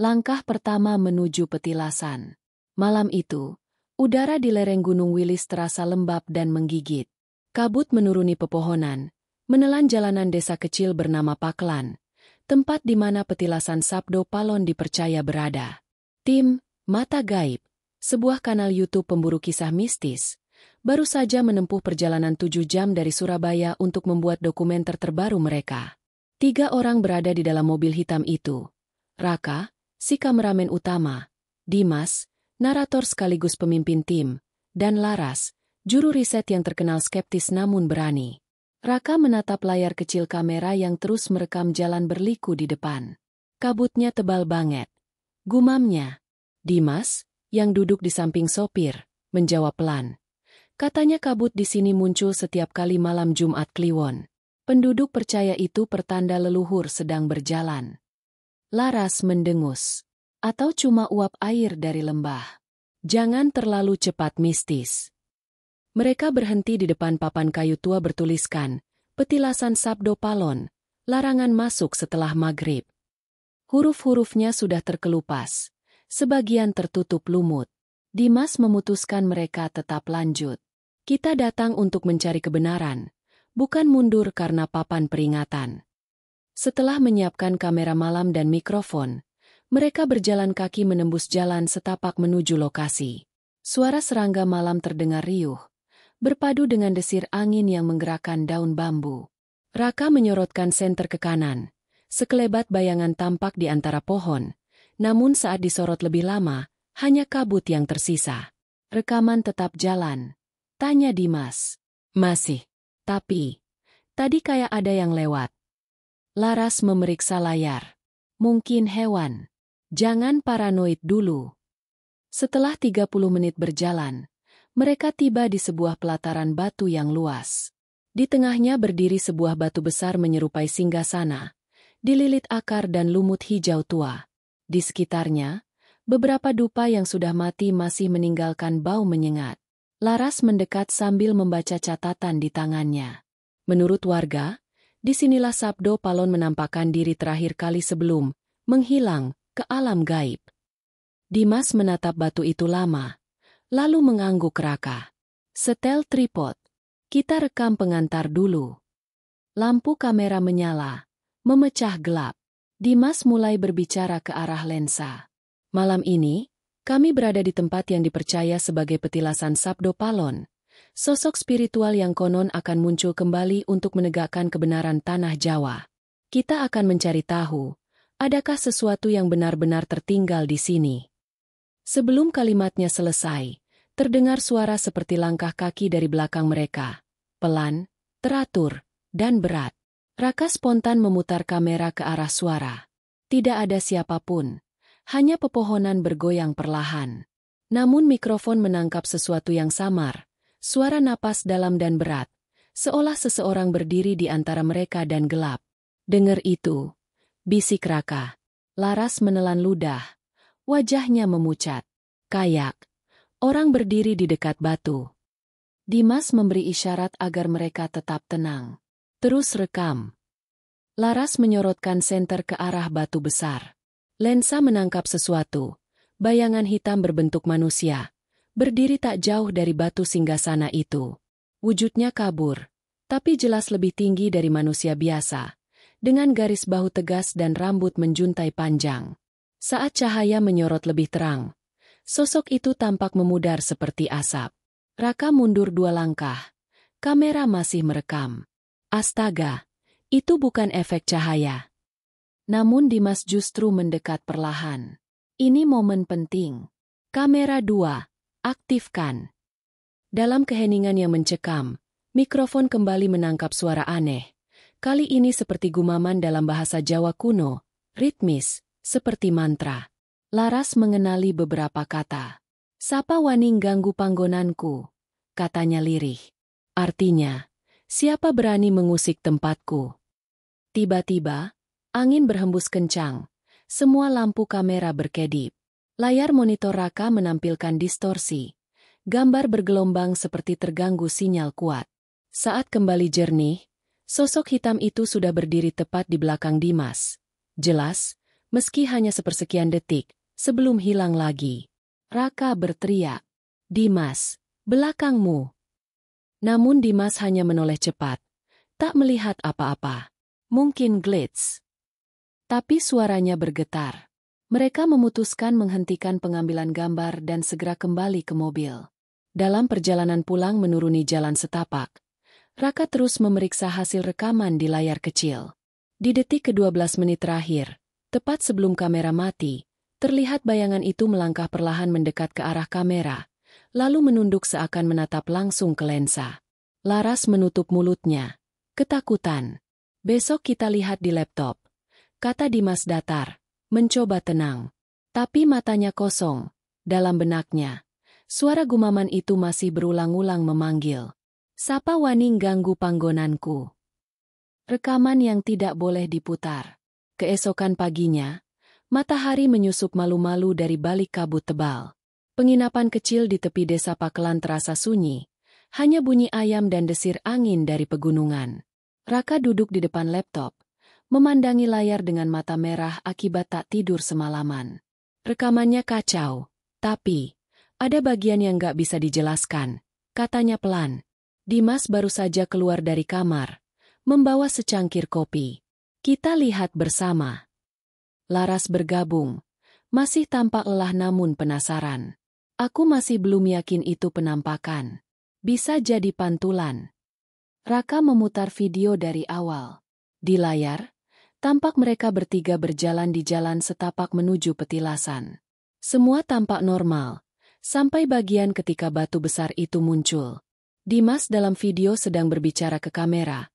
Langkah pertama menuju petilasan. Malam itu, udara di lereng Gunung Wilis terasa lembab dan menggigit. Kabut menuruni pepohonan, menelan jalanan desa kecil bernama Paklan, tempat di mana petilasan Sabdo Palon dipercaya berada. Tim Mata Gaib, sebuah kanal YouTube pemburu kisah mistis, baru saja menempuh perjalanan 7 jam dari Surabaya untuk membuat dokumenter terbaru mereka. 3 orang berada di dalam mobil hitam itu. Raka, si kameramen utama, Dimas, narator sekaligus pemimpin tim, dan Laras, juru riset yang terkenal skeptis namun berani. Raka menatap layar kecil kamera yang terus merekam jalan berliku di depan. Kabutnya tebal banget. Gumamnya. Dimas, yang duduk di samping sopir, menjawab pelan. Katanya kabut di sini muncul setiap kali malam Jumat Kliwon. Penduduk percaya itu pertanda leluhur sedang berjalan. Laras mendengus. Atau cuma uap air dari lembah. Jangan terlalu cepat mistis. Mereka berhenti di depan papan kayu tua bertuliskan, petilasan Sabdo Palon, larangan masuk setelah maghrib. Huruf-hurufnya sudah terkelupas, sebagian tertutup lumut. Dimas memutuskan mereka tetap lanjut. Kita datang untuk mencari kebenaran, bukan mundur karena papan peringatan. Setelah menyiapkan kamera malam dan mikrofon, mereka berjalan kaki menembus jalan setapak menuju lokasi. Suara serangga malam terdengar riuh, berpadu dengan desir angin yang menggerakkan daun bambu. Raka menyorotkan senter ke kanan. Sekelebat bayangan tampak di antara pohon, namun saat disorot lebih lama, hanya kabut yang tersisa. Rekaman tetap jalan. Tanya Dimas. Masih. Tapi, tadi kayak ada yang lewat. Laras memeriksa layar. Mungkin hewan. Jangan paranoid dulu. Setelah 30 menit berjalan, mereka tiba di sebuah pelataran batu yang luas. Di tengahnya berdiri sebuah batu besar menyerupai singgasana, dililit akar dan lumut hijau tua. Di sekitarnya, beberapa dupa yang sudah mati masih meninggalkan bau menyengat. Laras mendekat sambil membaca catatan di tangannya. Menurut warga, disinilah Sabdo Palon menampakkan diri terakhir kali sebelum menghilang ke alam gaib. Dimas menatap batu itu lama, lalu mengangguk Raka. Setel tripod. Kita rekam pengantar dulu. Lampu kamera menyala, memecah gelap. Dimas mulai berbicara ke arah lensa. Malam ini, kami berada di tempat yang dipercaya sebagai petilasan Sabdo Palon. Sosok spiritual yang konon akan muncul kembali untuk menegakkan kebenaran tanah Jawa. Kita akan mencari tahu, adakah sesuatu yang benar-benar tertinggal di sini. Sebelum kalimatnya selesai, terdengar suara seperti langkah kaki dari belakang mereka. Pelan, teratur, dan berat. Raka spontan memutar kamera ke arah suara. Tidak ada siapapun. Hanya pepohonan bergoyang perlahan. Namun mikrofon menangkap sesuatu yang samar. Suara napas dalam dan berat. Seolah seseorang berdiri di antara mereka dan gelap. Dengar itu. Bisik Raka. Laras menelan ludah. Wajahnya memucat. Kayak orang berdiri di dekat batu. Dimas memberi isyarat agar mereka tetap tenang. Terus rekam. Laras menyorotkan senter ke arah batu besar. Lensa menangkap sesuatu. Bayangan hitam berbentuk manusia. Berdiri tak jauh dari batu singgasana itu. Wujudnya kabur, tapi jelas lebih tinggi dari manusia biasa. Dengan garis bahu tegas dan rambut menjuntai panjang. Saat cahaya menyorot lebih terang, sosok itu tampak memudar seperti asap. Raka mundur 2 langkah. Kamera masih merekam. Astaga, itu bukan efek cahaya. Namun Dimas justru mendekat perlahan. Ini momen penting. Kamera 2, aktifkan. Dalam keheningan yang mencekam, mikrofon kembali menangkap suara aneh. Kali ini seperti gumaman dalam bahasa Jawa kuno, ritmis, seperti mantra. Laras mengenali beberapa kata. Sapa waning ganggu panggonanku, katanya lirih. Artinya, siapa berani mengusik tempatku? Tiba-tiba, angin berhembus kencang. Semua lampu kamera berkedip. Layar monitor Raka menampilkan distorsi. Gambar bergelombang seperti terganggu sinyal kuat. Saat kembali jernih, sosok hitam itu sudah berdiri tepat di belakang Dimas. Jelas, Meski hanya sepersekian detik, sebelum hilang lagi. Raka berteriak, "Dimas, belakangmu!" Namun Dimas hanya menoleh cepat, tak melihat apa-apa. Mungkin glitch. Tapi suaranya bergetar. Mereka memutuskan menghentikan pengambilan gambar dan segera kembali ke mobil. Dalam perjalanan pulang menuruni jalan setapak, Raka terus memeriksa hasil rekaman di layar kecil. Di detik ke-12 menit terakhir, tepat sebelum kamera mati, terlihat bayangan itu melangkah perlahan mendekat ke arah kamera, lalu menunduk seakan menatap langsung ke lensa. Laras menutup mulutnya. Ketakutan. "Besok kita lihat di laptop," kata Dimas datar, mencoba tenang. Tapi matanya kosong. Dalam benaknya, suara gumaman itu masih berulang-ulang memanggil. "Sapa wani ganggu panggonanku?" Rekaman yang tidak boleh diputar. Keesokan paginya, matahari menyusup malu-malu dari balik kabut tebal. Penginapan kecil di tepi desa Pakelan terasa sunyi. Hanya bunyi ayam dan desir angin dari pegunungan. Raka duduk di depan laptop, memandangi layar dengan mata merah akibat tak tidur semalaman. Rekamannya kacau, tapi ada bagian yang gak bisa dijelaskan, katanya pelan. Dimas baru saja keluar dari kamar, membawa secangkir kopi. "Kita lihat bersama." Laras bergabung, masih tampak lelah namun penasaran. "Aku masih belum yakin itu penampakan. Bisa jadi pantulan." Raka memutar video dari awal. Di layar, tampak mereka bertiga berjalan di jalan setapak menuju petilasan. Semua tampak normal, sampai bagian ketika batu besar itu muncul. Dimas dalam video sedang berbicara ke kamera,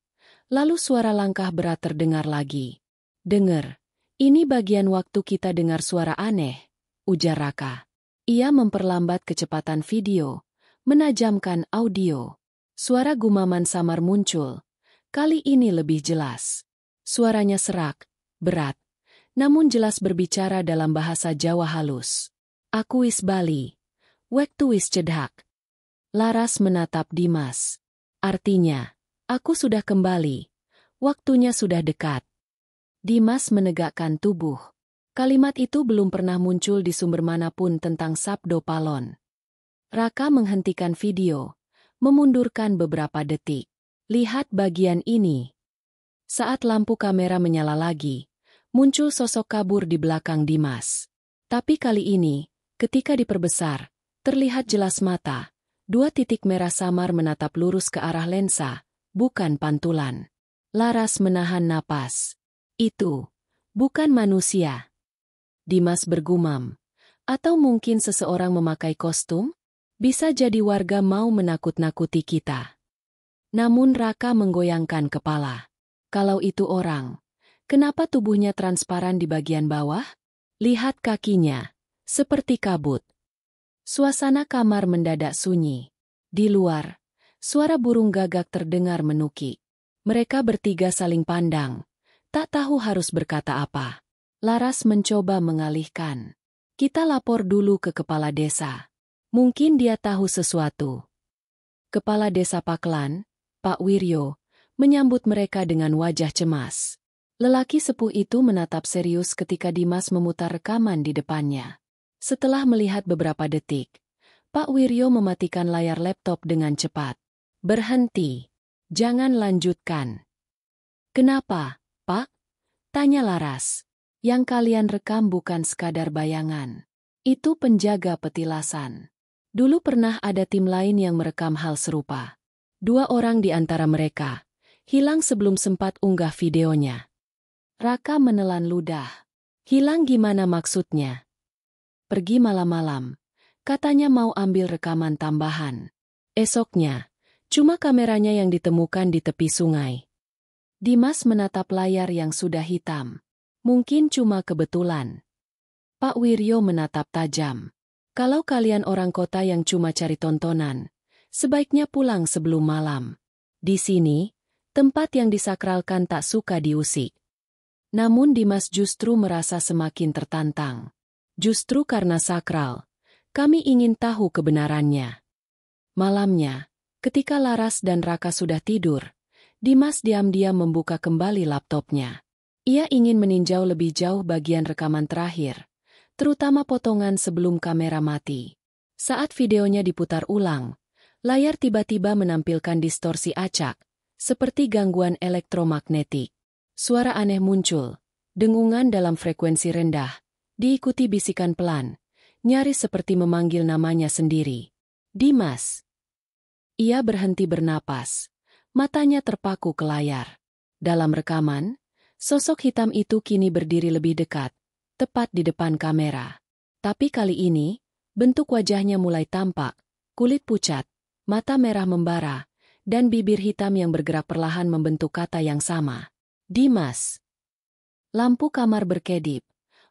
lalu suara langkah berat terdengar lagi. "Dengar, ini bagian waktu kita dengar suara aneh," ujar Raka. Ia memperlambat kecepatan video, menajamkan audio. Suara gumaman samar muncul, kali ini lebih jelas. Suaranya serak, berat, namun jelas berbicara dalam bahasa Jawa halus. "Aku wis bali. Wektu wis cedhak." Laras menatap Dimas. "Artinya, aku sudah kembali. Waktunya sudah dekat." Dimas menegakkan tubuh. Kalimat itu belum pernah muncul di sumber manapun tentang Sabdo Palon. Raka menghentikan video, memundurkan beberapa detik. "Lihat bagian ini." Saat lampu kamera menyala lagi, muncul sosok kabur di belakang Dimas. Tapi kali ini, ketika diperbesar, terlihat jelas mata. 2 titik merah samar menatap lurus ke arah lensa, bukan pantulan. Laras menahan napas. "Itu bukan manusia." Dimas bergumam. "Atau mungkin seseorang memakai kostum? Bisa jadi warga mau menakut-nakuti kita." Namun Raka menggoyangkan kepala. Kalau itu orang, kenapa tubuhnya transparan di bagian bawah? Lihat kakinya, seperti kabut. Suasana kamar mendadak sunyi. Di luar, suara burung gagak terdengar menukik. Mereka bertiga saling pandang, tak tahu harus berkata apa. Laras mencoba mengalihkan. "Kita lapor dulu ke kepala desa. Mungkin dia tahu sesuatu." Kepala desa Pakelan, Pak Wiryo, menyambut mereka dengan wajah cemas. Lelaki sepuh itu menatap serius ketika Dimas memutar rekaman di depannya. Setelah melihat beberapa detik, Pak Wiryo mematikan layar laptop dengan cepat. "Berhenti. Jangan lanjutkan." "Kenapa, Pak?" tanya Laras. "Yang kalian rekam bukan sekadar bayangan. Itu penjaga petilasan. Dulu pernah ada tim lain yang merekam hal serupa. 2 orang di antara mereka hilang sebelum sempat unggah videonya." Raka menelan ludah. "Hilang gimana maksudnya?" "Pergi malam-malam. Katanya mau ambil rekaman tambahan. Esoknya, cuma kameranya yang ditemukan di tepi sungai." Dimas menatap layar yang sudah hitam. "Mungkin cuma kebetulan." Pak Wiryo menatap tajam. "Kalau kalian orang kota yang cuma cari tontonan, sebaiknya pulang sebelum malam. Di sini, tempat yang disakralkan tak suka diusik." Namun Dimas justru merasa semakin tertantang. "Justru karena sakral, kami ingin tahu kebenarannya." Malamnya, ketika Laras dan Raka sudah tidur, Dimas diam-diam membuka kembali laptopnya. Ia ingin meninjau lebih jauh bagian rekaman terakhir, terutama potongan sebelum kamera mati. Saat videonya diputar ulang, layar tiba-tiba menampilkan distorsi acak, seperti gangguan elektromagnetik. Suara aneh muncul, dengungan dalam frekuensi rendah, diikuti bisikan pelan, nyaris seperti memanggil namanya sendiri. Dimas. Ia berhenti bernapas, matanya terpaku ke layar. Dalam rekaman, sosok hitam itu kini berdiri lebih dekat, tepat di depan kamera. Tapi kali ini, bentuk wajahnya mulai tampak, kulit pucat, mata merah membara, dan bibir hitam yang bergerak perlahan membentuk kata yang sama. Dimas. Lampu kamar berkedip.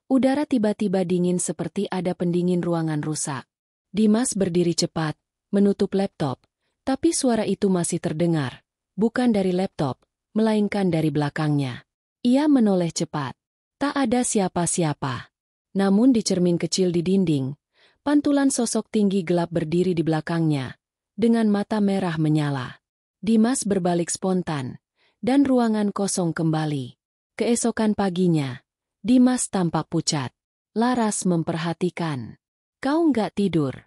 Udara tiba-tiba dingin seperti ada pendingin ruangan rusak. Dimas berdiri cepat, menutup laptop, tapi suara itu masih terdengar, bukan dari laptop, melainkan dari belakangnya. Ia menoleh cepat. Tak ada siapa-siapa. Namun di cermin kecil di dinding, pantulan sosok tinggi gelap berdiri di belakangnya, dengan mata merah menyala. Dimas berbalik spontan, dan ruangan kosong kembali. Keesokan paginya, Dimas tampak pucat. Laras memperhatikan. Kau nggak tidur?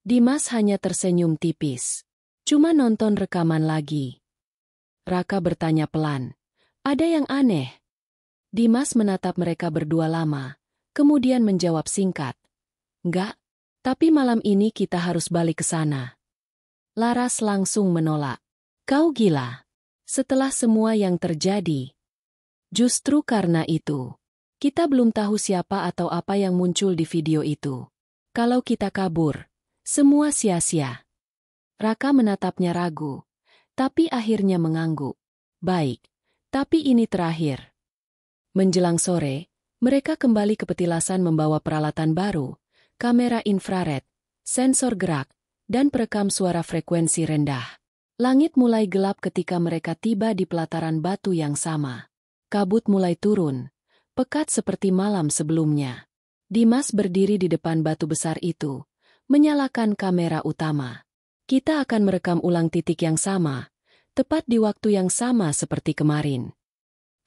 Dimas hanya tersenyum tipis. Cuma nonton rekaman lagi. Raka bertanya pelan. Ada yang aneh? Dimas menatap mereka berdua lama, kemudian menjawab singkat. Enggak, tapi malam ini kita harus balik ke sana. Laras langsung menolak. Kau gila. Setelah semua yang terjadi. Justru karena itu, kita belum tahu siapa atau apa yang muncul di video itu. Kalau kita kabur, semua sia-sia. Raka menatapnya ragu, tapi akhirnya mengangguk. Baik, tapi ini terakhir. Menjelang sore, mereka kembali ke petilasan membawa peralatan baru, kamera infrared, sensor gerak, dan perekam suara frekuensi rendah. Langit mulai gelap ketika mereka tiba di pelataran batu yang sama. Kabut mulai turun, pekat seperti malam sebelumnya. Dimas berdiri di depan batu besar itu, menyalakan kamera utama. Kita akan merekam ulang titik yang sama, tepat di waktu yang sama seperti kemarin.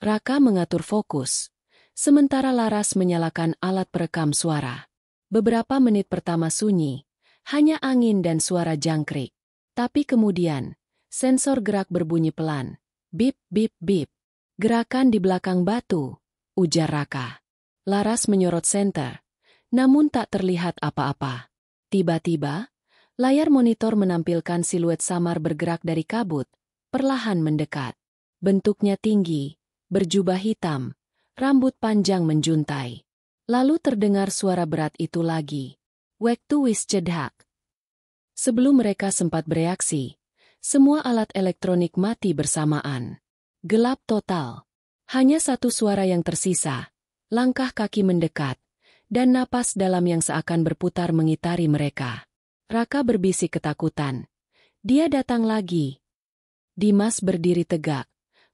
Raka mengatur fokus, sementara Laras menyalakan alat perekam suara. Beberapa menit pertama sunyi, hanya angin dan suara jangkrik. Tapi kemudian, sensor gerak berbunyi pelan. Bip, bip, bip. Gerakan di belakang batu, ujar Raka. Laras menyorot senter, namun tak terlihat apa-apa. Tiba-tiba, layar monitor menampilkan siluet samar bergerak dari kabut, perlahan mendekat. Bentuknya tinggi, berjubah hitam, rambut panjang menjuntai. Lalu terdengar suara berat itu lagi. Waktu wis cedak. Sebelum mereka sempat bereaksi, semua alat elektronik mati bersamaan. Gelap total. Hanya satu suara yang tersisa, langkah kaki mendekat, dan napas dalam yang seakan berputar mengitari mereka. Raka berbisik ketakutan. Dia datang lagi. Dimas berdiri tegak,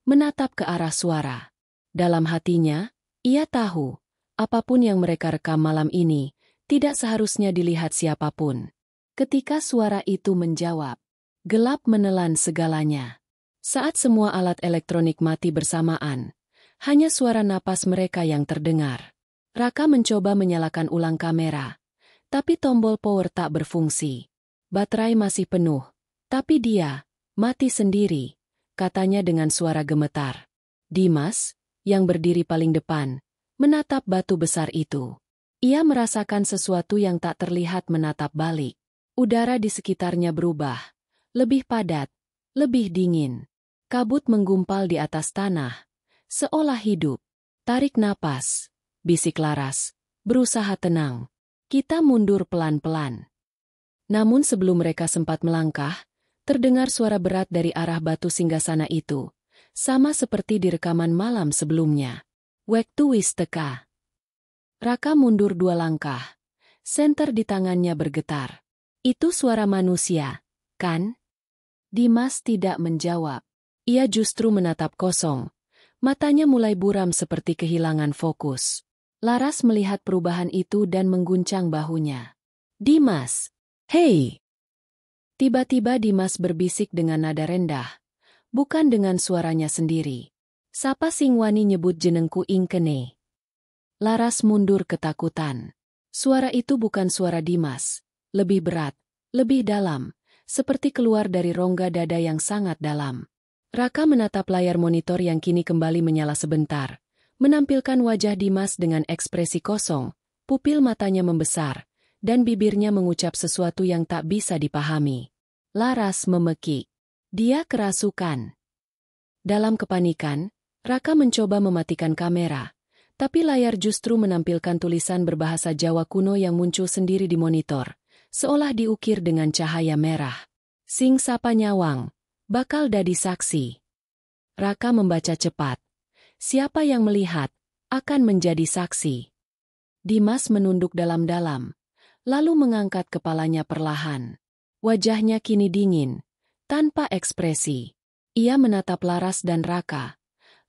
menatap ke arah suara. Dalam hatinya, ia tahu, apapun yang mereka rekam malam ini, tidak seharusnya dilihat siapapun. Ketika suara itu menjawab, gelap menelan segalanya. Saat semua alat elektronik mati bersamaan, hanya suara napas mereka yang terdengar. Raka mencoba menyalakan ulang kamera, tapi tombol power tak berfungsi. Baterai masih penuh, tapi dia mati sendiri, katanya dengan suara gemetar. Dimas, yang berdiri paling depan, menatap batu besar itu. Ia merasakan sesuatu yang tak terlihat menatap balik. Udara di sekitarnya berubah, lebih padat, lebih dingin. Kabut menggumpal di atas tanah, seolah hidup. Tarik napas, bisik Laras, berusaha tenang. Kita mundur pelan-pelan. Namun sebelum mereka sempat melangkah, terdengar suara berat dari arah batu singgasana itu, sama seperti di rekaman malam sebelumnya. Waktu wis teka. Raka mundur 2 langkah. Senter di tangannya bergetar. Itu suara manusia, kan? Dimas tidak menjawab. Ia justru menatap kosong. Matanya mulai buram seperti kehilangan fokus. Laras melihat perubahan itu dan mengguncang bahunya. Dimas! Hei! Tiba-tiba Dimas berbisik dengan nada rendah, bukan dengan suaranya sendiri. Sapa sing wani nyebut jenengku ing kene. Laras mundur ketakutan. Suara itu bukan suara Dimas. Lebih berat, lebih dalam, seperti keluar dari rongga dada yang sangat dalam. Raka menatap layar monitor yang kini kembali menyala sebentar, menampilkan wajah Dimas dengan ekspresi kosong, pupil matanya membesar, dan bibirnya mengucap sesuatu yang tak bisa dipahami. Laras memekik. Dia kerasukan. Dalam kepanikan, Raka mencoba mematikan kamera, tapi layar justru menampilkan tulisan berbahasa Jawa kuno yang muncul sendiri di monitor, seolah diukir dengan cahaya merah. Sing sapa nyawang, bakal dadi saksi. Raka membaca cepat. Siapa yang melihat, akan menjadi saksi. Dimas menunduk dalam-dalam, lalu mengangkat kepalanya perlahan. Wajahnya kini dingin, tanpa ekspresi. Ia menatap Laras dan Raka,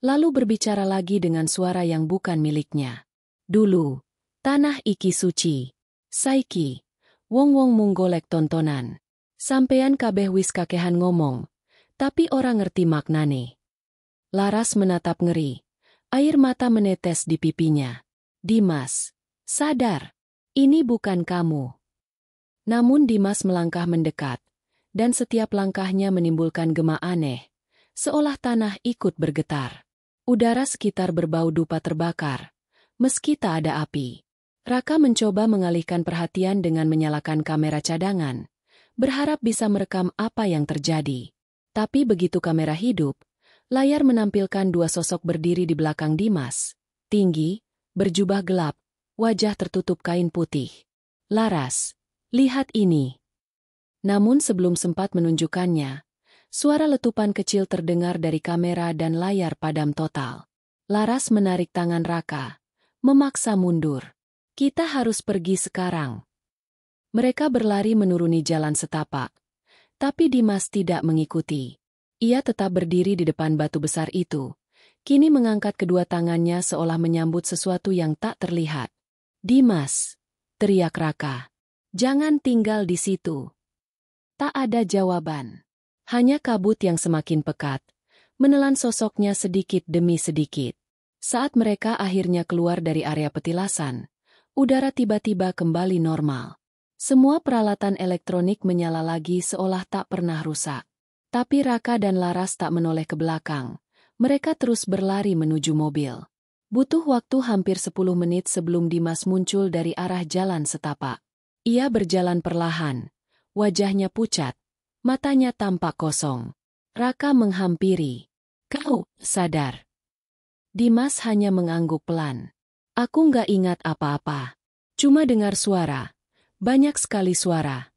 lalu berbicara lagi dengan suara yang bukan miliknya. Dulu, tanah iki suci. Saiki, wong-wong mung golek tontonan. Sampean kabeh wis kakehan ngomong, tapi orang ngerti maknane. Laras menatap ngeri. Air mata menetes di pipinya. Dimas, sadar. Ini bukan kamu. Namun Dimas melangkah mendekat, dan setiap langkahnya menimbulkan gema aneh, seolah tanah ikut bergetar. Udara sekitar berbau dupa terbakar, meski tak ada api. Raka mencoba mengalihkan perhatian dengan menyalakan kamera cadangan, berharap bisa merekam apa yang terjadi. Tapi begitu kamera hidup, layar menampilkan dua sosok berdiri di belakang Dimas. Tinggi, berjubah gelap, wajah tertutup kain putih. Laras, lihat ini. Namun sebelum sempat menunjukkannya, suara letupan kecil terdengar dari kamera dan layar padam total. Laras menarik tangan Raka, memaksa mundur. Kita harus pergi sekarang. Mereka berlari menuruni jalan setapak, tapi Dimas tidak mengikuti. Ia tetap berdiri di depan batu besar itu, kini mengangkat kedua tangannya seolah menyambut sesuatu yang tak terlihat. Dimas, teriak Raka, jangan tinggal di situ. Tak ada jawaban. Hanya kabut yang semakin pekat, menelan sosoknya sedikit demi sedikit. Saat mereka akhirnya keluar dari area petilasan, udara tiba-tiba kembali normal. Semua peralatan elektronik menyala lagi seolah tak pernah rusak. Tapi Raka dan Laras tak menoleh ke belakang. Mereka terus berlari menuju mobil. Butuh waktu hampir 10 menit sebelum Dimas muncul dari arah jalan setapak. Ia berjalan perlahan, wajahnya pucat. Matanya tampak kosong. Raka menghampiri. Kau, sadar. Dimas hanya mengangguk pelan. Aku nggak ingat apa-apa. Cuma dengar suara. Banyak sekali suara.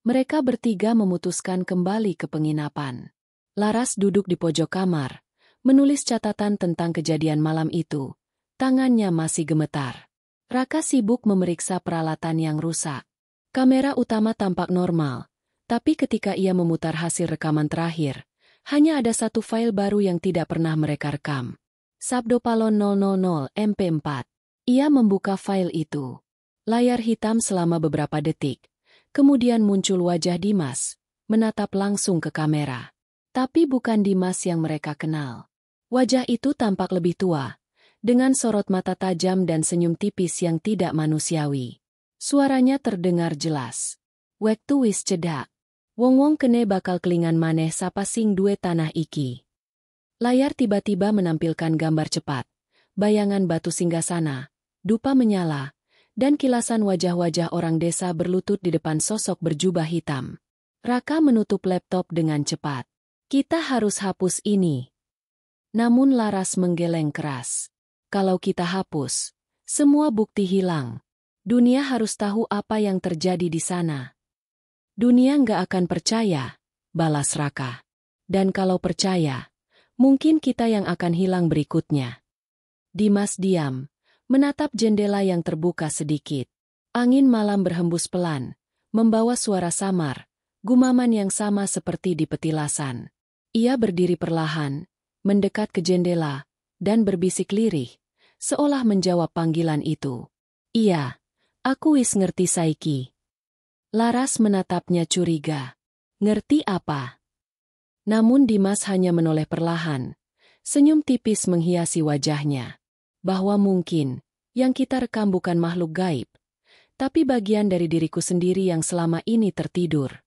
Mereka bertiga memutuskan kembali ke penginapan. Laras duduk di pojok kamar, menulis catatan tentang kejadian malam itu. Tangannya masih gemetar. Raka sibuk memeriksa peralatan yang rusak. Kamera utama tampak normal. Tapi ketika ia memutar hasil rekaman terakhir, hanya ada satu file baru yang tidak pernah mereka rekam. Sabdopalon 000 MP4. Ia membuka file itu. Layar hitam selama beberapa detik. Kemudian muncul wajah Dimas, menatap langsung ke kamera. Tapi bukan Dimas yang mereka kenal. Wajah itu tampak lebih tua, dengan sorot mata tajam dan senyum tipis yang tidak manusiawi. Suaranya terdengar jelas. Wektu wis cedak. Wong-wong kene bakal kelingan maneh sapa sing duwe tanah iki. Layar tiba-tiba menampilkan gambar cepat, bayangan batu singgasana, dupa menyala, dan kilasan wajah-wajah orang desa berlutut di depan sosok berjubah hitam. Raka menutup laptop dengan cepat. Kita harus hapus ini. Namun Laras menggeleng keras. Kalau kita hapus, semua bukti hilang. Dunia harus tahu apa yang terjadi di sana. Dunia nggak akan percaya, balas Raka. Dan kalau percaya, mungkin kita yang akan hilang berikutnya. Dimas diam, menatap jendela yang terbuka sedikit. Angin malam berhembus pelan, membawa suara samar, gumaman yang sama seperti di petilasan. Ia berdiri perlahan, mendekat ke jendela, dan berbisik lirih, seolah menjawab panggilan itu. Iya, aku wis ngerti saiki. Laras menatapnya curiga. Ngerti apa? Namun Dimas hanya menoleh perlahan, Senyum tipis menghiasi wajahnya. Bahwa mungkin, yang kita rekam bukan makhluk gaib, tapi bagian dari diriku sendiri yang selama ini tertidur.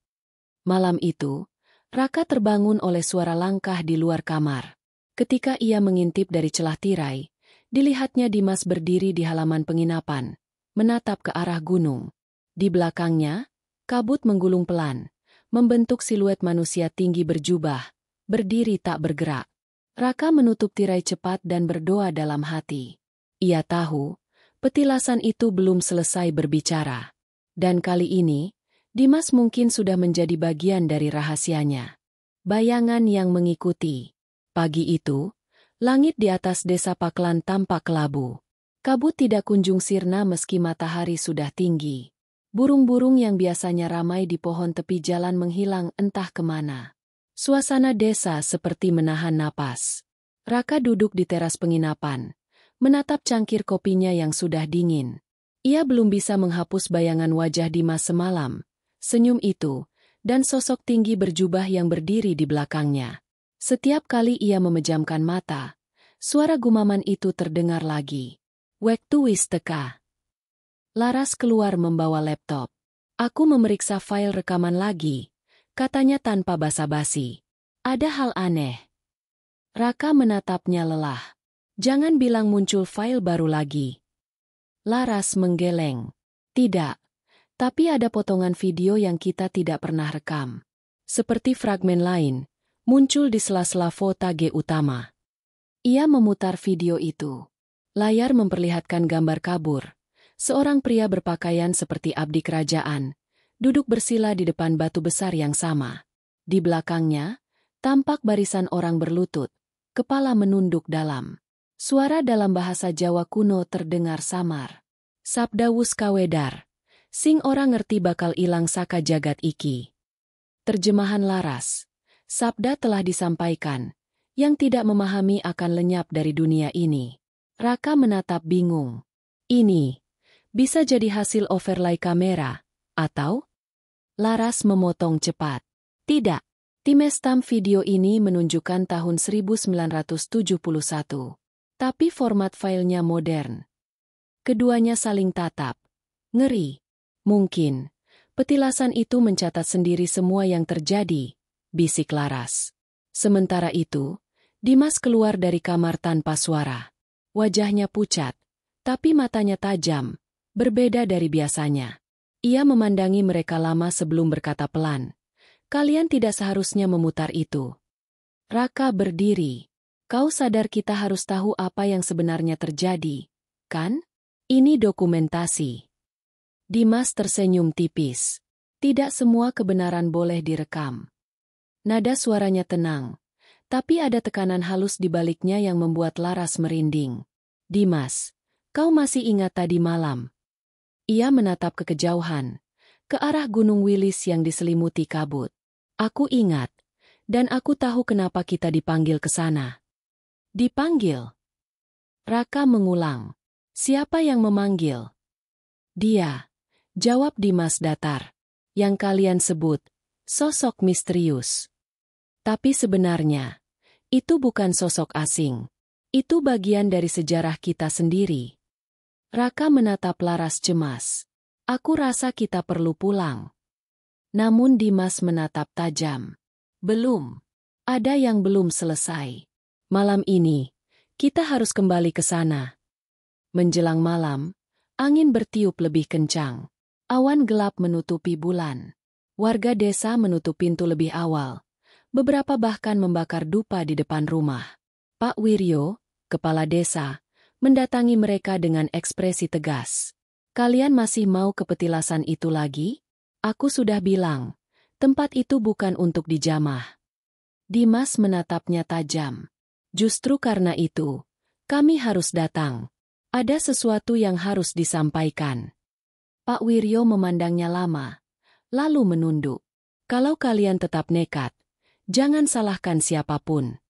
Malam itu, Raka terbangun oleh suara langkah di luar kamar. Ketika ia mengintip dari celah tirai, dilihatnya Dimas berdiri di halaman penginapan, menatap ke arah gunung. Di belakangnya, kabut menggulung pelan, membentuk siluet manusia tinggi berjubah, berdiri tak bergerak. Raka menutup tirai cepat dan berdoa dalam hati. Ia tahu, petilasan itu belum selesai berbicara. Dan kali ini, Dimas mungkin sudah menjadi bagian dari rahasianya. Bayangan yang mengikuti. Pagi itu, langit di atas desa Paklan tampak kelabu. Kabut tidak kunjung sirna meski matahari sudah tinggi. Burung-burung yang biasanya ramai di pohon tepi jalan menghilang entah kemana. Suasana desa seperti menahan napas. Raka duduk di teras penginapan, menatap cangkir kopinya yang sudah dingin. Ia belum bisa menghapus bayangan wajah Dimas semalam, senyum itu, dan sosok tinggi berjubah yang berdiri di belakangnya. Setiap kali ia memejamkan mata, suara gumaman itu terdengar lagi. Waktu wis teka. Laras keluar membawa laptop. Aku memeriksa file rekaman lagi, katanya tanpa basa-basi. Ada hal aneh. Raka menatapnya lelah. Jangan bilang muncul file baru lagi. Laras menggeleng. Tidak. Tapi ada potongan video yang kita tidak pernah rekam. Seperti fragmen lain, muncul di sela-sela footage utama. Ia memutar video itu. Layar memperlihatkan gambar kabur. Seorang pria berpakaian seperti abdi kerajaan, duduk bersila di depan batu besar yang sama. Di belakangnya, tampak barisan orang berlutut, kepala menunduk dalam. Suara dalam bahasa Jawa kuno terdengar samar. Sabda wus kawedar. Sing orang ngerti bakal ilang saka jagat iki. Terjemahan Laras. Sabda telah disampaikan. Yang tidak memahami akan lenyap dari dunia ini. Raka menatap bingung. Ini bisa jadi hasil overlay kamera, atau? Laras memotong cepat. Tidak. Timestamp video ini menunjukkan tahun 1971. Tapi format filenya modern. Keduanya saling tatap. Ngeri. Mungkin, petilasan itu mencatat sendiri semua yang terjadi, bisik Laras. Sementara itu, Dimas keluar dari kamar tanpa suara. Wajahnya pucat, tapi matanya tajam, berbeda dari biasanya. Ia memandangi mereka lama sebelum berkata pelan. Kalian tidak seharusnya memutar itu. Raka berdiri. Kau sadar kita harus tahu apa yang sebenarnya terjadi, kan? Ini dokumentasi. Dimas tersenyum tipis. Tidak semua kebenaran boleh direkam. Nada suaranya tenang, tapi ada tekanan halus di baliknya yang membuat Laras merinding. Dimas, kau masih ingat tadi malam? Ia menatap ke kejauhan, ke arah Gunung Wilis yang diselimuti kabut. Aku ingat, dan aku tahu kenapa kita dipanggil ke sana. Dipanggil? Raka mengulang. Siapa yang memanggil? Dia. Jawab Dimas datar. Yang kalian sebut, sosok misterius. Tapi sebenarnya, itu bukan sosok asing. Itu bagian dari sejarah kita sendiri. Raka menatap Laras cemas. Aku rasa kita perlu pulang. Namun Dimas menatap tajam. Belum. Ada yang belum selesai. Malam ini, kita harus kembali ke sana. Menjelang malam, angin bertiup lebih kencang. Awan gelap menutupi bulan. Warga desa menutup pintu lebih awal. Beberapa bahkan membakar dupa di depan rumah. Pak Wiryo, kepala desa, mendatangi mereka dengan ekspresi tegas. Kalian masih mau ke petilasan itu lagi? Aku sudah bilang, tempat itu bukan untuk dijamah. Dimas menatapnya tajam. Justru karena itu, kami harus datang. Ada sesuatu yang harus disampaikan. Pak Wiryo memandangnya lama, lalu menunduk. Kalau kalian tetap nekat, jangan salahkan siapapun.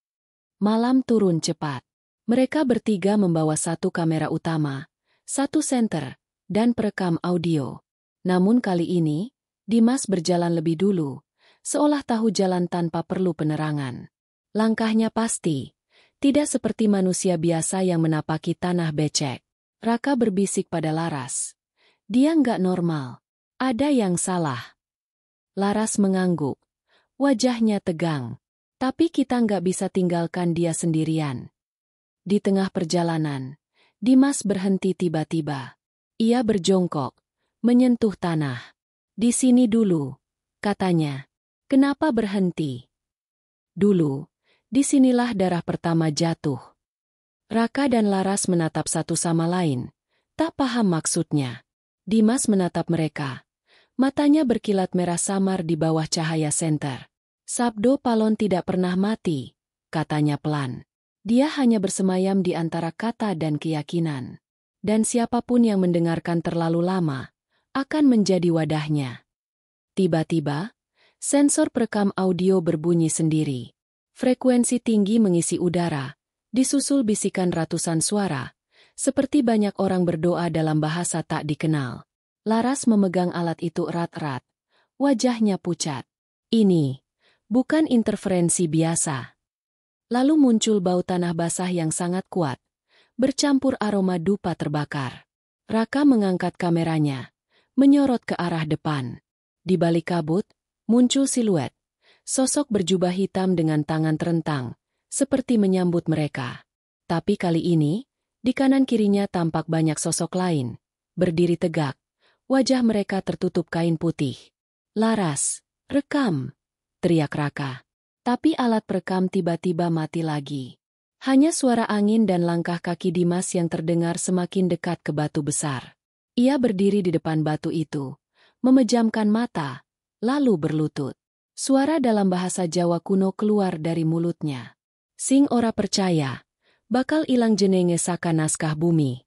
Malam turun cepat. Mereka bertiga membawa satu kamera utama, satu senter, dan perekam audio. Namun kali ini, Dimas berjalan lebih dulu, seolah tahu jalan tanpa perlu penerangan. Langkahnya pasti, Tidak seperti manusia biasa yang menapaki tanah becek. Raka berbisik pada Laras. Dia nggak normal. Ada yang salah. Laras mengangguk. Wajahnya tegang. Tapi kita nggak bisa tinggalkan dia sendirian. Di tengah perjalanan, Dimas berhenti tiba-tiba. Ia berjongkok, menyentuh tanah. Di sini dulu, katanya. Kenapa berhenti? Dulu, disinilah darah pertama jatuh. Raka dan Laras menatap satu sama lain. Tak paham maksudnya. Dimas menatap mereka. Matanya berkilat merah samar di bawah cahaya senter. Sabdo Palon tidak pernah mati, katanya pelan. Dia hanya bersemayam di antara kata dan keyakinan. Dan siapapun yang mendengarkan terlalu lama, akan menjadi wadahnya. Tiba-tiba, sensor perekam audio berbunyi sendiri. Frekuensi tinggi mengisi udara, disusul bisikan ratusan suara, seperti banyak orang berdoa dalam bahasa tak dikenal. Laras memegang alat itu erat-erat. Wajahnya pucat. Ini bukan interferensi biasa. Lalu muncul bau tanah basah yang sangat kuat, bercampur aroma dupa terbakar. Raka mengangkat kameranya, menyorot ke arah depan. Di balik kabut, muncul siluet. Sosok berjubah hitam dengan tangan terentang, seperti menyambut mereka. Tapi kali ini, di kanan kirinya tampak banyak sosok lain, berdiri tegak. Wajah mereka tertutup kain putih. Laras, rekam, teriak Raka. Tapi alat perekam tiba-tiba mati lagi. Hanya suara angin dan langkah kaki Dimas yang terdengar semakin dekat ke batu besar. Ia berdiri di depan batu itu, memejamkan mata, lalu berlutut. Suara dalam bahasa Jawa kuno keluar dari mulutnya. Sing ora percaya, bakal ilang jenenge saka naskah bumi.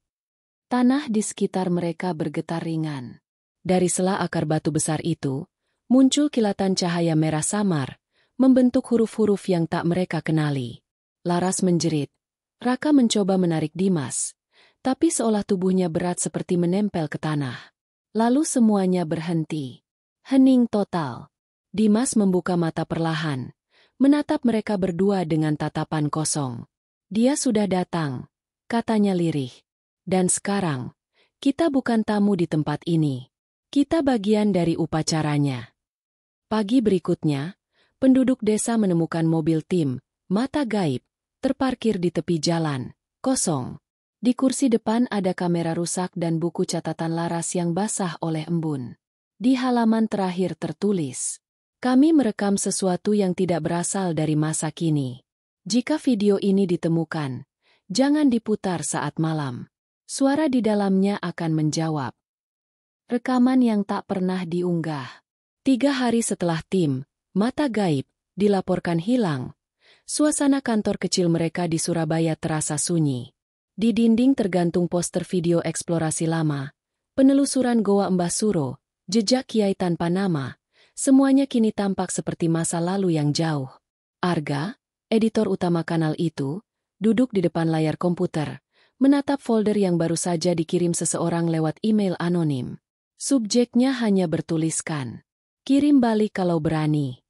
Tanah di sekitar mereka bergetar ringan. Dari sela akar batu besar itu, muncul kilatan cahaya merah samar, membentuk huruf-huruf yang tak mereka kenali. Laras menjerit. Raka mencoba menarik Dimas, tapi seolah tubuhnya berat seperti menempel ke tanah. Lalu semuanya berhenti. Hening total. Dimas membuka mata perlahan, menatap mereka berdua dengan tatapan kosong. Dia sudah datang, katanya lirih. Dan sekarang, kita bukan tamu di tempat ini. Kita bagian dari upacaranya. Pagi berikutnya, penduduk desa menemukan mobil tim, mata gaib, terparkir di tepi jalan, kosong. Di kursi depan ada kamera rusak dan buku catatan Laras yang basah oleh embun. Di halaman terakhir tertulis, "Kami merekam sesuatu yang tidak berasal dari masa kini. Jika video ini ditemukan, jangan diputar saat malam. Suara di dalamnya akan menjawab." Rekaman yang tak pernah diunggah. 3 hari setelah tim, mata gaib, dilaporkan hilang, suasana kantor kecil mereka di Surabaya terasa sunyi. Di dinding tergantung poster video eksplorasi lama, penelusuran Goa Mbah Suro, jejak kiai tanpa nama, semuanya kini tampak seperti masa lalu yang jauh. Arga, editor utama kanal itu, duduk di depan layar komputer, menatap folder yang baru saja dikirim seseorang lewat email anonim. Subjeknya hanya bertuliskan, "Kirim balik kalau berani."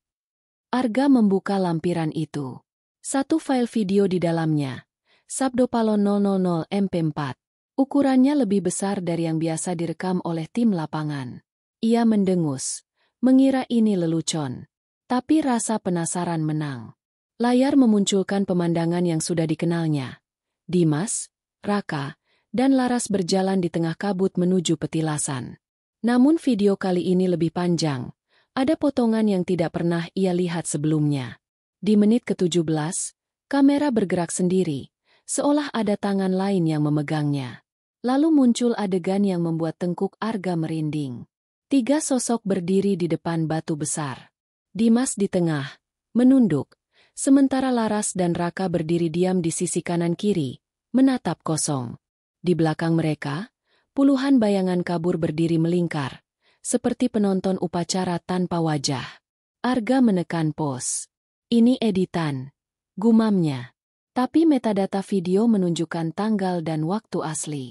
Arga membuka lampiran itu. Satu file video di dalamnya, Sabdo Palon 000 MP4. Ukurannya lebih besar dari yang biasa direkam oleh tim lapangan. Ia mendengus, mengira ini lelucon. Tapi rasa penasaran menang. Layar memunculkan pemandangan yang sudah dikenalnya. Dimas, Raka, dan Laras berjalan di tengah kabut menuju petilasan. Namun video kali ini lebih panjang. Ada potongan yang tidak pernah ia lihat sebelumnya. Di menit ke-17, kamera bergerak sendiri, seolah ada tangan lain yang memegangnya. Lalu muncul adegan yang membuat tengkuk Arga merinding. 3 sosok berdiri di depan batu besar. Dimas di tengah, menunduk, sementara Laras dan Raka berdiri diam di sisi kanan kiri, menatap kosong. Di belakang mereka, puluhan bayangan kabur berdiri melingkar, seperti penonton upacara tanpa wajah. Arga menekan pause. Ini editan, gumamnya. Tapi metadata video menunjukkan tanggal dan waktu asli.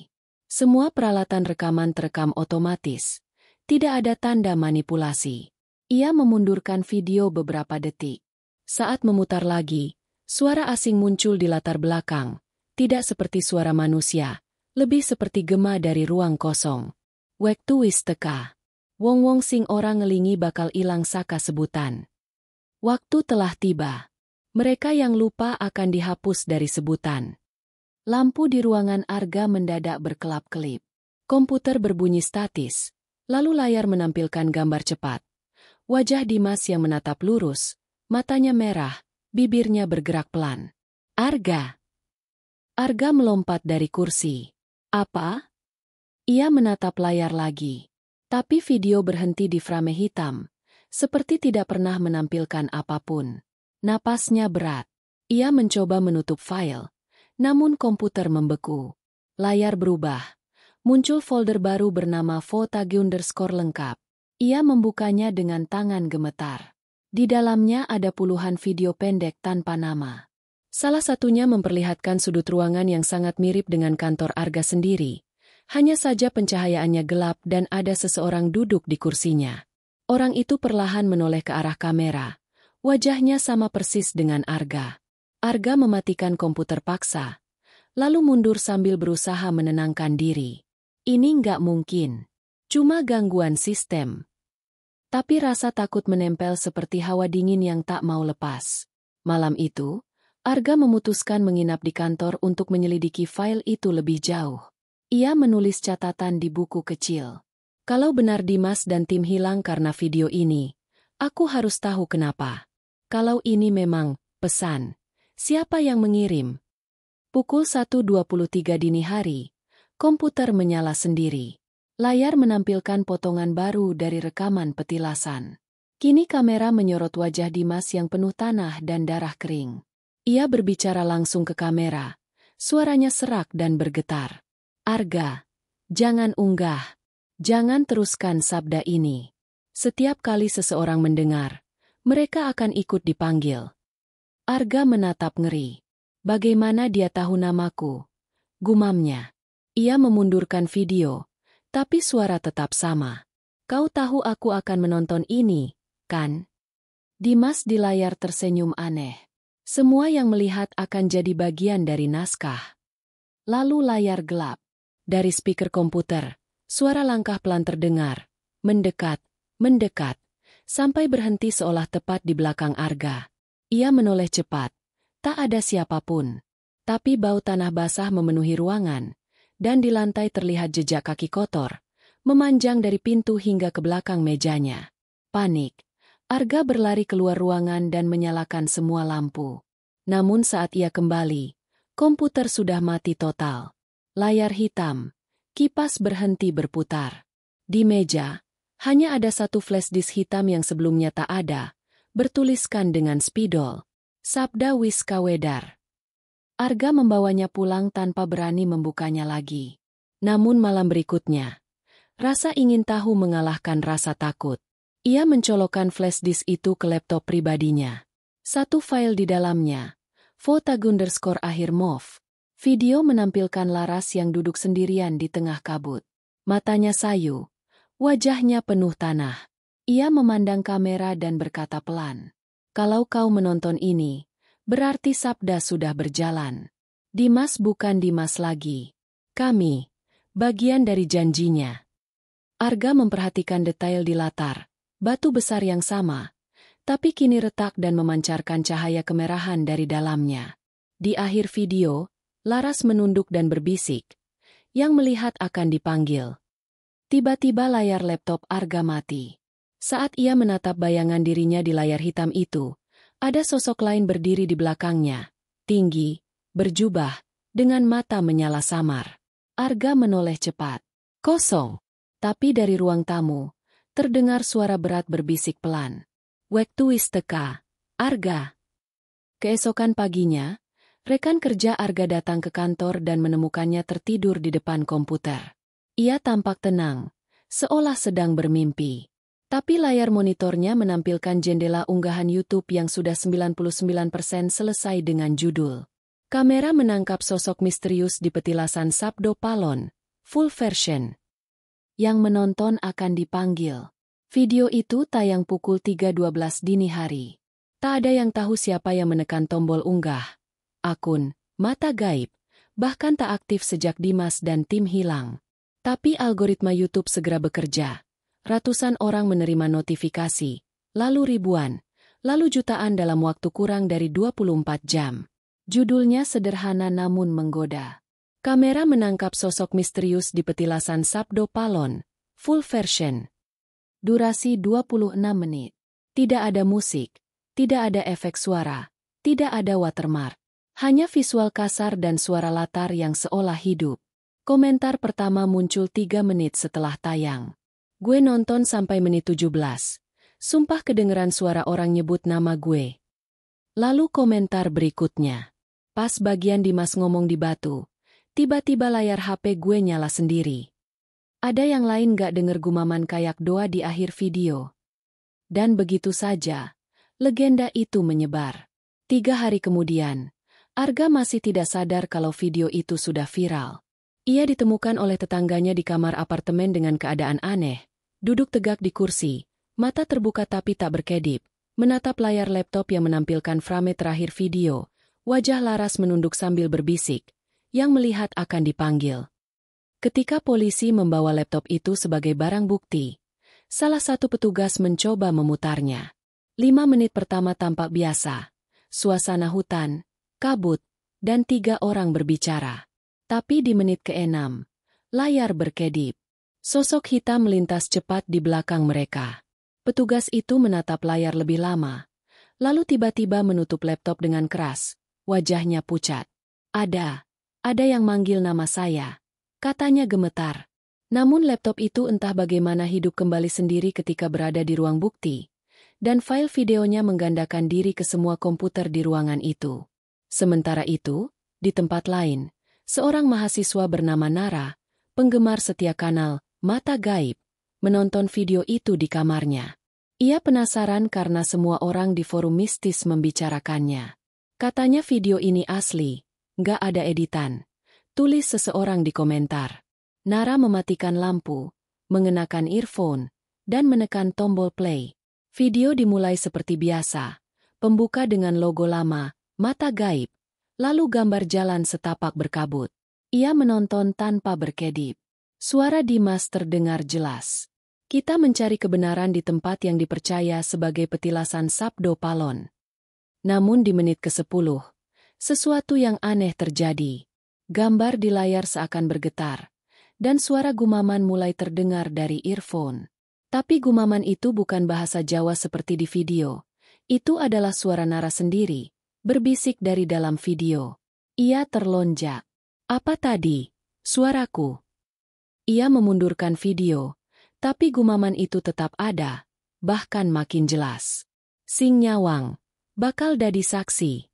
Semua peralatan rekaman terekam otomatis. Tidak ada tanda manipulasi. Ia memundurkan video beberapa detik. Saat memutar lagi, Suara asing muncul di latar belakang, tidak seperti suara manusia, lebih seperti gema dari ruang kosong. Waktu wis teka. Wong-wong sing ora ngelingi bakal ilang saka sebutan. Waktu telah tiba. Mereka yang lupa akan dihapus dari sebutan. Lampu di ruangan Arga mendadak berkelap-kelip. Komputer berbunyi statis, lalu layar menampilkan gambar cepat. Wajah Dimas yang menatap lurus, matanya merah, bibirnya bergerak pelan. Arga. Arga melompat dari kursi. Apa? Ia menatap layar lagi. Tapi video berhenti di frame hitam, seperti tidak pernah menampilkan apapun. Napasnya berat. Ia mencoba menutup file, namun komputer membeku. Layar berubah. Muncul folder baru bernama Foto__ lengkap. Ia membukanya dengan tangan gemetar. Di dalamnya ada puluhan video pendek tanpa nama. Salah satunya memperlihatkan sudut ruangan yang sangat mirip dengan kantor Arga sendiri. Hanya saja pencahayaannya gelap dan ada seseorang duduk di kursinya. Orang itu perlahan menoleh ke arah kamera. Wajahnya sama persis dengan Arga. Arga mematikan komputer paksa, lalu mundur sambil berusaha menenangkan diri. Ini nggak mungkin. Cuma gangguan sistem. Tapi rasa takut menempel seperti hawa dingin yang tak mau lepas. Malam itu, Arga memutuskan menginap di kantor untuk menyelidiki file itu lebih jauh. Ia menulis catatan di buku kecil. Kalau benar Dimas dan tim hilang karena video ini, aku harus tahu kenapa. Kalau ini memang pesan, siapa yang mengirim? Pukul 1.23 dini hari, komputer menyala sendiri. Layar menampilkan potongan baru dari rekaman petilasan. Kini kamera menyorot wajah Dimas yang penuh tanah dan darah kering. Ia berbicara langsung ke kamera. Suaranya serak dan bergetar. Arga, jangan unggah. Jangan teruskan sabda ini. Setiap kali seseorang mendengar, mereka akan ikut dipanggil. Arga menatap ngeri. Bagaimana dia tahu namaku? Gumamnya. Ia memundurkan video. Tapi suara tetap sama. Kau tahu aku akan menonton ini, kan? Dimas di layar tersenyum aneh. Semua yang melihat akan jadi bagian dari naskah. Lalu layar gelap. Dari speaker komputer, suara langkah pelan terdengar. Mendekat, mendekat, sampai berhenti seolah tepat di belakang Arga. Ia menoleh cepat. Tak ada siapapun. Tapi bau tanah basah memenuhi ruangan. Dan di lantai terlihat jejak kaki kotor, memanjang dari pintu hingga ke belakang mejanya. Panik. Arga berlari keluar ruangan dan menyalakan semua lampu. Namun saat ia kembali, komputer sudah mati total. Layar hitam. Kipas berhenti berputar. Di meja, hanya ada satu flash disk hitam yang sebelumnya tak ada, bertuliskan dengan spidol. Sabda Wiskawedar. Arga membawanya pulang tanpa berani membukanya lagi. Namun malam berikutnya, rasa ingin tahu mengalahkan rasa takut. Ia mencolokkan flash disk itu ke laptop pribadinya. Satu file di dalamnya, Foto__ mov. Video menampilkan Laras yang duduk sendirian di tengah kabut. Matanya sayu, wajahnya penuh tanah. Ia memandang kamera dan berkata pelan. Kalau kau menonton ini, berarti sabda sudah berjalan. Dimas bukan Dimas lagi. Kami, bagian dari janjinya. Arga memperhatikan detail di latar. Batu besar yang sama, tapi kini retak dan memancarkan cahaya kemerahan dari dalamnya. Di akhir video, Laras menunduk dan berbisik. Yang melihat akan dipanggil. Tiba-tiba layar laptop Arga mati. Saat ia menatap bayangan dirinya di layar hitam itu, ada sosok lain berdiri di belakangnya, tinggi, berjubah, dengan mata menyala samar. Arga menoleh cepat. Kosong. Tapi dari ruang tamu, terdengar suara berat berbisik pelan. Waktu wis teka, Arga. Keesokan paginya, rekan kerja Arga datang ke kantor dan menemukannya tertidur di depan komputer. Ia tampak tenang, seolah sedang bermimpi. Tapi layar monitornya menampilkan jendela unggahan YouTube yang sudah 99% selesai dengan judul. Kamera menangkap sosok misterius di petilasan Sabdo Palon, full version. Yang menonton akan dipanggil. Video itu tayang pukul 3.12 dini hari. Tak ada yang tahu siapa yang menekan tombol unggah. Akun Mata Gaib bahkan tak aktif sejak Dimas dan tim hilang. Tapi algoritma YouTube segera bekerja. Ratusan orang menerima notifikasi, lalu ribuan, lalu jutaan dalam waktu kurang dari 24 jam. Judulnya sederhana namun menggoda. Kamera menangkap sosok misterius di petilasan Sabdo Palon, full version. Durasi 26 menit. Tidak ada musik, tidak ada efek suara, tidak ada watermark. Hanya visual kasar dan suara latar yang seolah hidup. Komentar pertama muncul 3 menit setelah tayang. Gue nonton sampai menit 17. Sumpah kedengeran suara orang nyebut nama gue. Lalu komentar berikutnya. Pas bagian Dimas ngomong di batu, tiba-tiba layar HP gue nyala sendiri. Ada yang lain gak denger gumaman kayak doa di akhir video. Dan begitu saja, legenda itu menyebar. 3 hari kemudian, Arga masih tidak sadar kalau video itu sudah viral. Ia ditemukan oleh tetangganya di kamar apartemen dengan keadaan aneh, duduk tegak di kursi, mata terbuka tapi tak berkedip, menatap layar laptop yang menampilkan frame terakhir video, wajah laras menunduk sambil berbisik, yang melihat akan dipanggil. Ketika polisi membawa laptop itu sebagai barang bukti, salah satu petugas mencoba memutarnya. 5 menit pertama tampak biasa, suasana hutan, kabut, dan 3 orang berbicara. Tapi di menit ke-6, layar berkedip. Sosok hitam melintas cepat di belakang mereka. Petugas itu menatap layar lebih lama, lalu tiba-tiba menutup laptop dengan keras, wajahnya pucat. Ada yang manggil nama saya, katanya gemetar. Namun laptop itu entah bagaimana hidup kembali sendiri ketika berada di ruang bukti, dan file videonya menggandakan diri ke semua komputer di ruangan itu. Sementara itu, di tempat lain, seorang mahasiswa bernama Nara, penggemar setia kanal Mata Gaib, menonton video itu di kamarnya. Ia penasaran karena semua orang di forum mistis membicarakannya. Katanya video ini asli, nggak ada editan. Tulis seseorang di komentar. Nara mematikan lampu, mengenakan earphone, dan menekan tombol play. Video dimulai seperti biasa, pembuka dengan logo lama, Mata Gaib, lalu gambar jalan setapak berkabut. Ia menonton tanpa berkedip. Suara Dimas terdengar jelas. Kita mencari kebenaran di tempat yang dipercaya sebagai petilasan Sabdo Palon. Namun di menit ke-10, sesuatu yang aneh terjadi. Gambar di layar seakan bergetar, dan suara gumaman mulai terdengar dari earphone. Tapi gumaman itu bukan bahasa Jawa seperti di video. Itu adalah suara Nara sendiri, berbisik dari dalam video. Ia terlonjak. Apa tadi? Suaraku. Ia memundurkan video, tapi gumaman itu tetap ada, bahkan makin jelas. Sing Nyawang, bakal dadi saksi.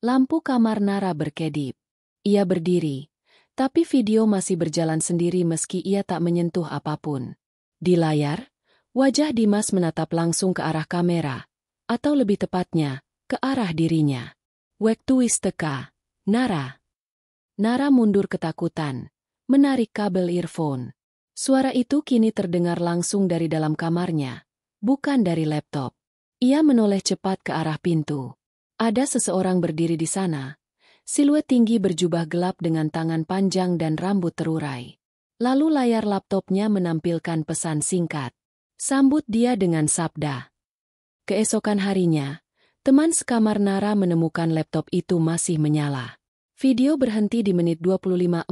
Lampu kamar Nara berkedip. Ia berdiri, tapi video masih berjalan sendiri meski ia tak menyentuh apapun. Di layar, wajah Dimas menatap langsung ke arah kamera, atau lebih tepatnya, ke arah dirinya. Waktu wis teka, Nara. Nara mundur ketakutan, menarik kabel earphone. Suara itu kini terdengar langsung dari dalam kamarnya, bukan dari laptop. Ia menoleh cepat ke arah pintu. Ada seseorang berdiri di sana, siluet tinggi berjubah gelap dengan tangan panjang dan rambut terurai. Lalu layar laptopnya menampilkan pesan singkat. Sambut dia dengan sabda. Keesokan harinya, teman sekamar Nara menemukan laptop itu masih menyala. Video berhenti di menit 25.47,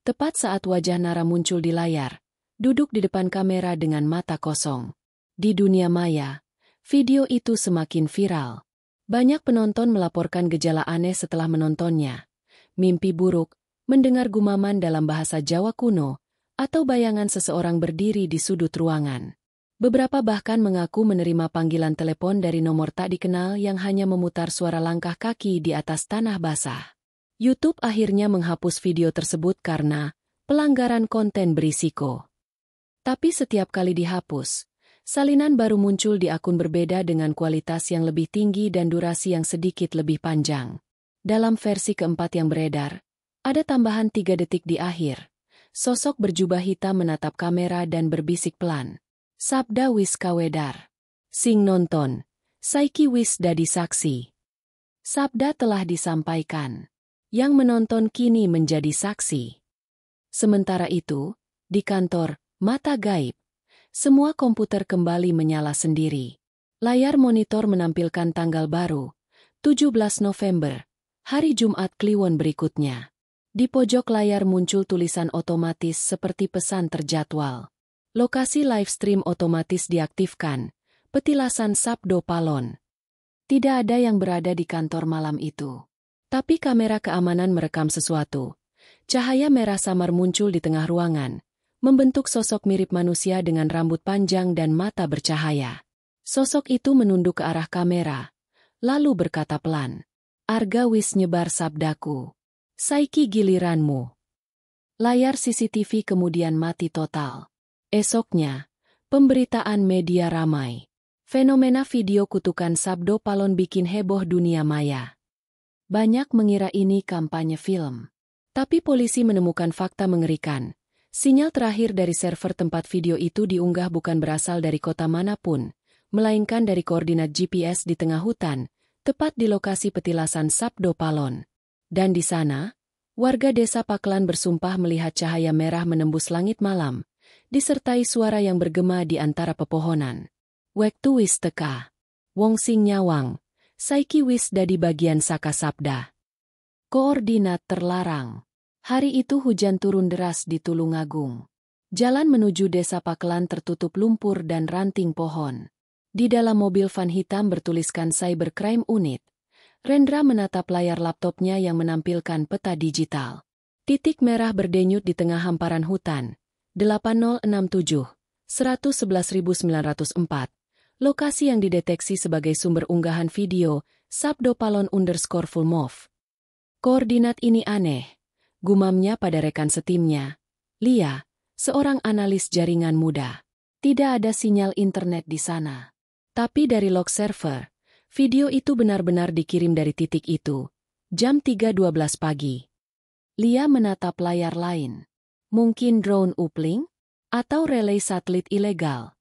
tepat saat wajah Nara muncul di layar, duduk di depan kamera dengan mata kosong. Di dunia maya, video itu semakin viral. Banyak penonton melaporkan gejala aneh setelah menontonnya. Mimpi buruk, mendengar gumaman dalam bahasa Jawa kuno, atau bayangan seseorang berdiri di sudut ruangan. Beberapa bahkan mengaku menerima panggilan telepon dari nomor tak dikenal yang hanya memutar suara langkah kaki di atas tanah basah. YouTube akhirnya menghapus video tersebut karena pelanggaran konten berisiko. Tapi setiap kali dihapus, salinan baru muncul di akun berbeda dengan kualitas yang lebih tinggi dan durasi yang sedikit lebih panjang. Dalam versi keempat yang beredar, ada tambahan 3 detik di akhir. Sosok berjubah hitam menatap kamera dan berbisik pelan. Sabda wis kawedar. Sing nonton, Saiki wis dadi saksi. Sabda telah disampaikan. Yang menonton kini menjadi saksi. Sementara itu, di kantor, mata gaib. Semua komputer kembali menyala sendiri. Layar monitor menampilkan tanggal baru, 17 November, hari Jumat Kliwon berikutnya. Di pojok layar muncul tulisan otomatis seperti pesan terjadwal. Lokasi live stream otomatis diaktifkan, petilasan Sabdo Palon. Tidak ada yang berada di kantor malam itu. Tapi kamera keamanan merekam sesuatu. Cahaya merah samar muncul di tengah ruangan, membentuk sosok mirip manusia dengan rambut panjang dan mata bercahaya. Sosok itu menunduk ke arah kamera, lalu berkata pelan, "Arga wis nyebar sabdaku. Saiki giliranmu." Layar CCTV kemudian mati total. Esoknya, pemberitaan media ramai. Fenomena video kutukan Sabdo Palon bikin heboh dunia maya. Banyak mengira ini kampanye film. Tapi polisi menemukan fakta mengerikan. Sinyal terakhir dari server tempat video itu diunggah bukan berasal dari kota manapun, melainkan dari koordinat GPS di tengah hutan, tepat di lokasi petilasan Sabdo Palon. Dan di sana, warga desa Paklan bersumpah melihat cahaya merah menembus langit malam, disertai suara yang bergema di antara pepohonan. Wektu wis teka. Wong sing nyawang. Saiki wis dadi bagian saka sabda. Koordinat terlarang. Hari itu hujan turun deras di Tulungagung. Jalan menuju desa Paklan tertutup lumpur dan ranting pohon. Di dalam mobil van hitam bertuliskan Cybercrime Unit. Rendra menatap layar laptopnya yang menampilkan peta digital. Titik merah berdenyut di tengah hamparan hutan. 8067, 111904. Lokasi yang dideteksi sebagai sumber unggahan video, Sabdo Palon _Fulmov. Koordinat ini aneh, gumamnya pada rekan setimnya. Lia, seorang analis jaringan muda. Tidak ada sinyal internet di sana. Tapi dari log server, video itu benar-benar dikirim dari titik itu, jam 3.12 pagi. Lia menatap layar lain. Mungkin drone uplink? Atau relay satelit ilegal?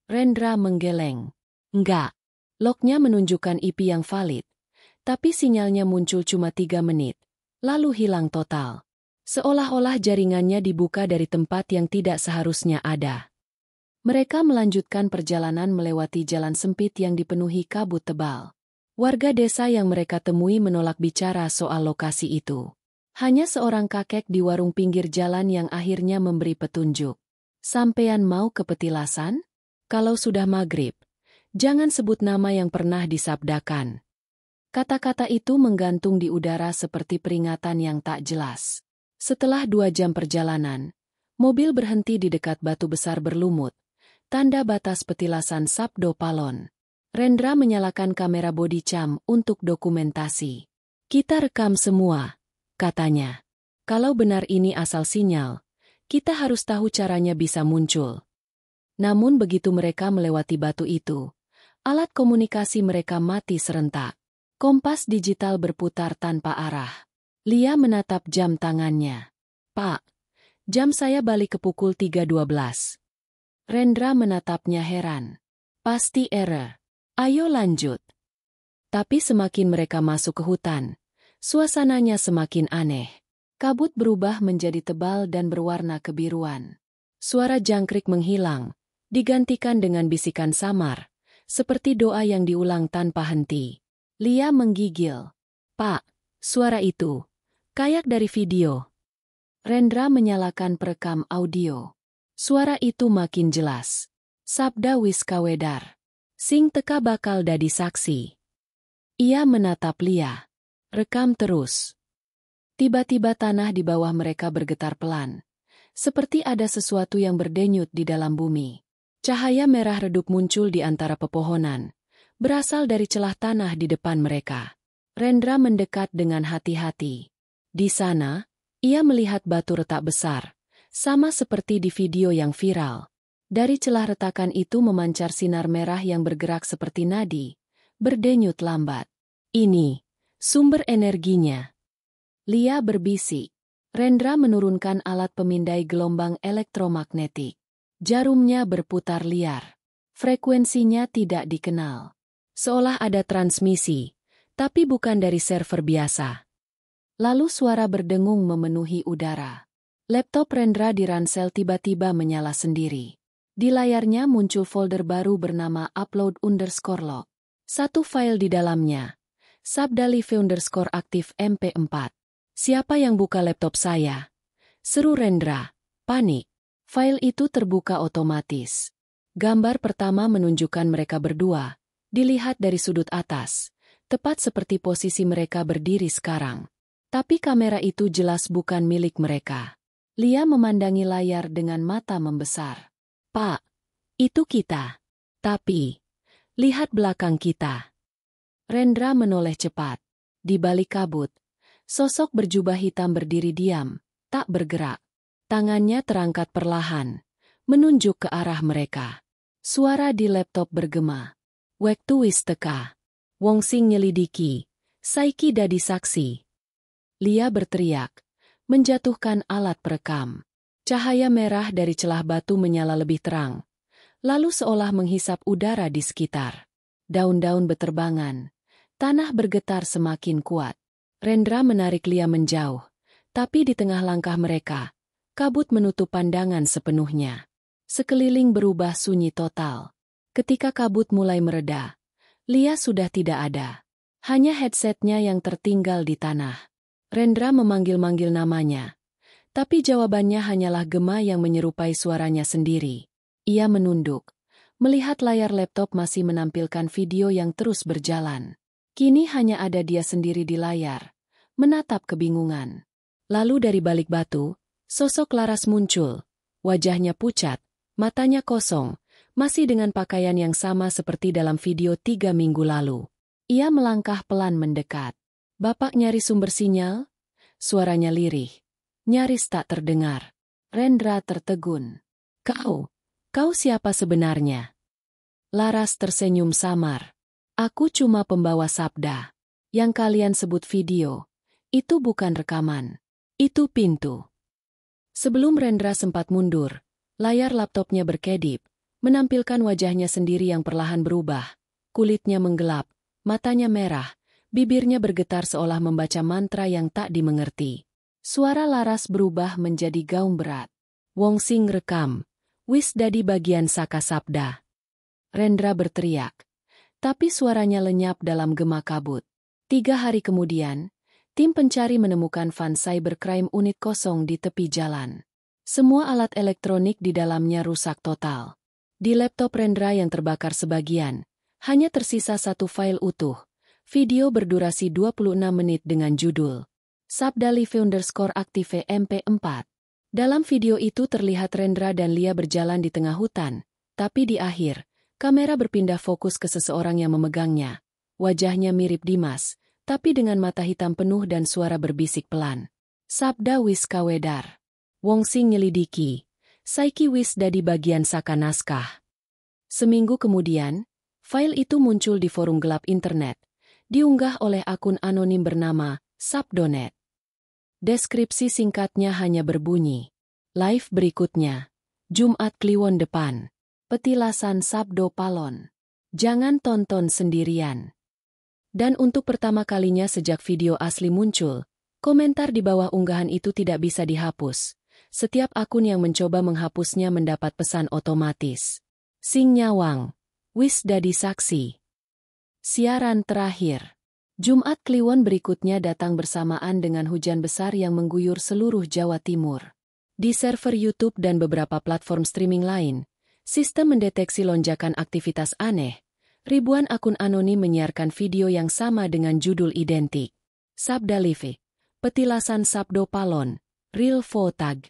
Rendra menggeleng. Enggak. Lognya menunjukkan IP yang valid. Tapi sinyalnya muncul cuma 3 menit. Lalu hilang total. Seolah-olah jaringannya dibuka dari tempat yang tidak seharusnya ada. Mereka melanjutkan perjalanan melewati jalan sempit yang dipenuhi kabut tebal. Warga desa yang mereka temui menolak bicara soal lokasi itu. Hanya seorang kakek di warung pinggir jalan yang akhirnya memberi petunjuk. Sampean mau ke petilasan? Kalau sudah maghrib, jangan sebut nama yang pernah disabdakan. Kata-kata itu menggantung di udara seperti peringatan yang tak jelas. Setelah 2 jam perjalanan, mobil berhenti di dekat batu besar berlumut, tanda batas petilasan Sabdo Palon. Rendra menyalakan kamera body cam untuk dokumentasi. Kita rekam semua, katanya. Kalau benar ini asal sinyal, kita harus tahu caranya bisa muncul. Namun begitu mereka melewati batu itu, alat komunikasi mereka mati serentak. Kompas digital berputar tanpa arah. Lia menatap jam tangannya. Pak, jam saya balik ke pukul 3.12. Rendra menatapnya heran. Pasti error. Ayo lanjut. Tapi semakin mereka masuk ke hutan, suasananya semakin aneh. Kabut berubah menjadi tebal dan berwarna kebiruan. Suara jangkrik menghilang, digantikan dengan bisikan samar, seperti doa yang diulang tanpa henti. Lia menggigil. Pak, suara itu, kayak dari video. Rendra menyalakan perekam audio. Suara itu makin jelas. Sabda wis kawedar. Sing teka bakal dadi saksi. Ia menatap Lia. Rekam terus. Tiba-tiba tanah di bawah mereka bergetar pelan. Seperti ada sesuatu yang berdenyut di dalam bumi. Cahaya merah redup muncul di antara pepohonan, berasal dari celah tanah di depan mereka. Rendra mendekat dengan hati-hati. Di sana, ia melihat batu retak besar, sama seperti di video yang viral. Dari celah retakan itu memancar sinar merah yang bergerak seperti nadi, berdenyut lambat. Ini, sumber energinya. Lia berbisik. Rendra menurunkan alat pemindai gelombang elektromagnetik. Jarumnya berputar liar. Frekuensinya tidak dikenal. Seolah ada transmisi, tapi bukan dari server biasa. Lalu suara berdengung memenuhi udara. Laptop Rendra di ransel tiba-tiba menyala sendiri. Di layarnya muncul folder baru bernama upload_log. Satu file di dalamnya. Sabda_live_aktif MP4. Siapa yang buka laptop saya? Seru Rendra. Panik. File itu terbuka otomatis. Gambar pertama menunjukkan mereka berdua, dilihat dari sudut atas, tepat seperti posisi mereka berdiri sekarang. Tapi kamera itu jelas bukan milik mereka. Lia memandangi layar dengan mata membesar. Pak, itu kita. Tapi, lihat belakang kita. Rendra menoleh cepat. Di balik kabut, sosok berjubah hitam berdiri diam, tak bergerak. Tangannya terangkat perlahan, menunjuk ke arah mereka. Suara di laptop bergema. Waktu wis teka. Wong sing nyelidiki. Saiki dadi saksi. Lia berteriak, menjatuhkan alat perekam. Cahaya merah dari celah batu menyala lebih terang, lalu seolah menghisap udara di sekitar. Daun-daun beterbangan. Tanah bergetar semakin kuat. Rendra menarik Lia menjauh, tapi di tengah langkah mereka, kabut menutup pandangan sepenuhnya. Sekeliling berubah sunyi total. Ketika kabut mulai mereda, Lia sudah tidak ada. Hanya headsetnya yang tertinggal di tanah. Rendra memanggil-manggil namanya. Tapi jawabannya hanyalah gema yang menyerupai suaranya sendiri. Ia menunduk, melihat layar laptop masih menampilkan video yang terus berjalan. Kini hanya ada dia sendiri di layar, menatap kebingungan. Lalu dari balik batu, sosok Laras muncul. Wajahnya pucat, matanya kosong, masih dengan pakaian yang sama seperti dalam video 3 minggu lalu. Ia melangkah pelan mendekat. Bapak nyari sumber sinyal? Suaranya lirih. Nyaris tak terdengar. Rendra tertegun. Kau siapa sebenarnya? Laras tersenyum samar. Aku cuma pembawa sabda. Yang kalian sebut video. Itu bukan rekaman. Itu pintu. Sebelum Rendra sempat mundur, layar laptopnya berkedip, menampilkan wajahnya sendiri yang perlahan berubah. Kulitnya menggelap, matanya merah, bibirnya bergetar seolah membaca mantra yang tak dimengerti. Suara Laras berubah menjadi gaung berat. Wong sing rekam, wis dadi bagian saka sabda. Rendra berteriak, tapi suaranya lenyap dalam gema kabut. 3 hari kemudian, tim pencari menemukan van cybercrime unit kosong di tepi jalan. Semua alat elektronik di dalamnya rusak total. Di laptop Rendra yang terbakar sebagian, hanya tersisa satu file utuh. Video berdurasi 26 menit dengan judul Sabda Live_aktif MP4. Dalam video itu terlihat Rendra dan Lia berjalan di tengah hutan, tapi di akhir, kamera berpindah fokus ke seseorang yang memegangnya. Wajahnya mirip Dimas, tapi dengan mata hitam penuh dan suara berbisik pelan. Sabda wis kawedar. Wong sing nyelidiki. Saiki wis dadi bagian saka naskah. Seminggu kemudian, file itu muncul di forum gelap internet. Diunggah oleh akun anonim bernama Sabdonet. Deskripsi singkatnya hanya berbunyi. Live berikutnya. Jumat Kliwon depan. Petilasan Sabdo Palon. Jangan tonton sendirian. Dan untuk pertama kalinya sejak video asli muncul, komentar di bawah unggahan itu tidak bisa dihapus. Setiap akun yang mencoba menghapusnya mendapat pesan otomatis. Sing nyawang. Wis dadi saksi. Siaran terakhir. Jumat Kliwon berikutnya datang bersamaan dengan hujan besar yang mengguyur seluruh Jawa Timur. Di server YouTube dan beberapa platform streaming lain, sistem mendeteksi lonjakan aktivitas aneh. Ribuan akun anonim menyiarkan video yang sama dengan judul identik. Sabda Live. Petilasan Sabdo Palon. Real Photag.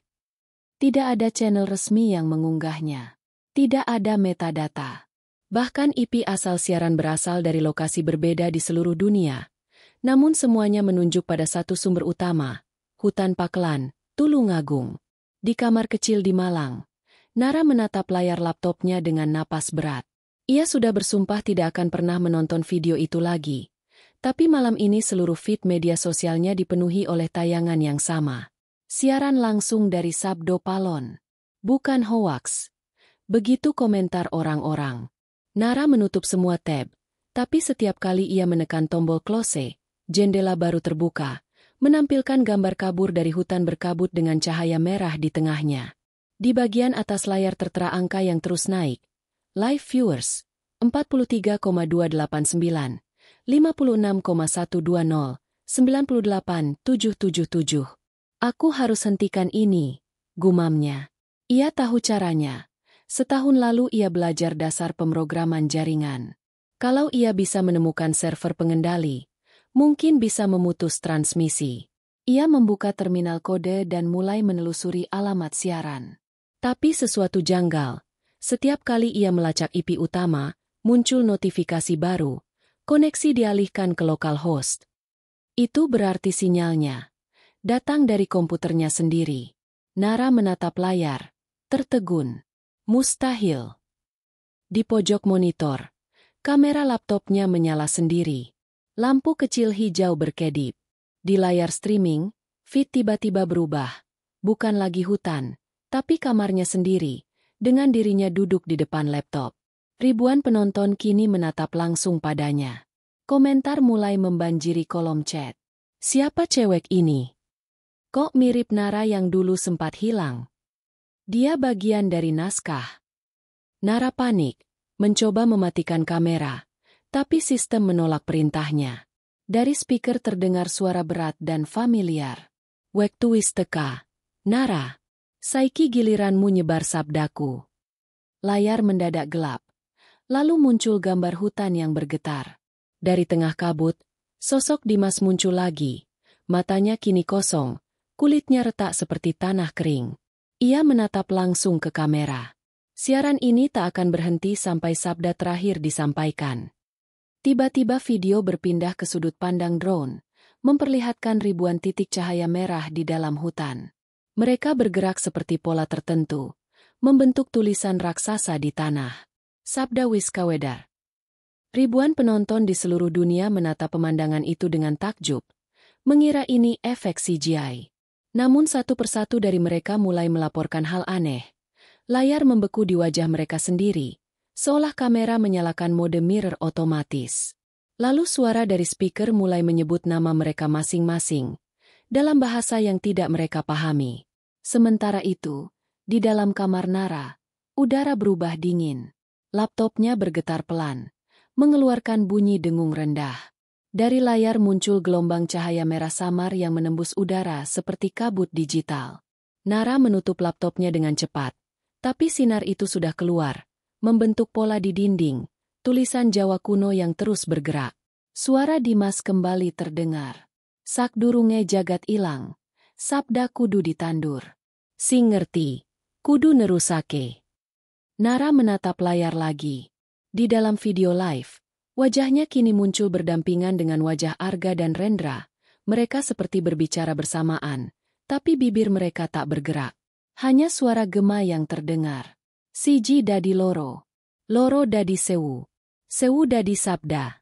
Tidak ada channel resmi yang mengunggahnya. Tidak ada metadata. Bahkan IP asal siaran berasal dari lokasi berbeda di seluruh dunia. Namun semuanya menunjuk pada satu sumber utama, Hutan Pakelan, Tulungagung. Di kamar kecil di Malang, Nara menatap layar laptopnya dengan napas berat. Ia sudah bersumpah tidak akan pernah menonton video itu lagi. Tapi malam ini seluruh feed media sosialnya dipenuhi oleh tayangan yang sama. Siaran langsung dari Sabdo Palon. Bukan hoaks. Begitu komentar orang-orang. Nara menutup semua tab. Tapi setiap kali ia menekan tombol close, jendela baru terbuka, menampilkan gambar kabur dari hutan berkabut dengan cahaya merah di tengahnya. Di bagian atas layar tertera angka yang terus naik. Live viewers, 43,289, 56,120, 98,777. Aku harus hentikan ini, gumamnya. Ia tahu caranya. Setahun lalu ia belajar dasar pemrograman jaringan. Kalau ia bisa menemukan server pengendali, mungkin bisa memutus transmisi. Ia membuka terminal kode dan mulai menelusuri alamat siaran. Tapi sesuatu janggal. Setiap kali ia melacak IP utama, muncul notifikasi baru. Koneksi dialihkan ke localhost. Itu berarti sinyalnya datang dari komputernya sendiri. Nara menatap layar, tertegun. Mustahil. Di pojok monitor, kamera laptopnya menyala sendiri. Lampu kecil hijau berkedip. Di layar streaming, feed tiba-tiba berubah. Bukan lagi hutan, tapi kamarnya sendiri, dengan dirinya duduk di depan laptop. Ribuan penonton kini menatap langsung padanya. Komentar mulai membanjiri kolom chat. Siapa cewek ini? Kok mirip Nara yang dulu sempat hilang? Dia bagian dari naskah. Nara panik, mencoba mematikan kamera, tapi sistem menolak perintahnya. Dari speaker terdengar suara berat dan familiar. Waktu wis teka. Nara, saiki giliranmu nyebar sabdaku. Layar mendadak gelap. Lalu muncul gambar hutan yang bergetar. Dari tengah kabut, sosok Dimas muncul lagi. Matanya kini kosong. Kulitnya retak seperti tanah kering. Ia menatap langsung ke kamera. Siaran ini tak akan berhenti sampai sabda terakhir disampaikan. Tiba-tiba video berpindah ke sudut pandang drone, memperlihatkan ribuan titik cahaya merah di dalam hutan. Mereka bergerak seperti pola tertentu, membentuk tulisan raksasa di tanah. Sabda Wiskawedar. Ribuan penonton di seluruh dunia menatap pemandangan itu dengan takjub, mengira ini efek CGI. Namun satu persatu dari mereka mulai melaporkan hal aneh. Layar membeku di wajah mereka sendiri, seolah kamera menyalakan mode mirror otomatis. Lalu suara dari speaker mulai menyebut nama mereka masing-masing, dalam bahasa yang tidak mereka pahami. Sementara itu, di dalam kamar Nara, udara berubah dingin. Laptopnya bergetar pelan, mengeluarkan bunyi dengung rendah. Dari layar muncul gelombang cahaya merah samar yang menembus udara seperti kabut digital. Nara menutup laptopnya dengan cepat, tapi sinar itu sudah keluar, membentuk pola di dinding, tulisan Jawa kuno yang terus bergerak. Suara Dimas kembali terdengar. Sakdurunge jagat ilang, sabda kudu ditandur. Sing ngerti, kudu nerusake. Nara menatap layar lagi. Di dalam video live, wajahnya kini muncul berdampingan dengan wajah Arga dan Rendra. Mereka seperti berbicara bersamaan, tapi bibir mereka tak bergerak. Hanya suara gema yang terdengar. Siji dadi loro. Loro dadi sewu. Sewu dadi sabda.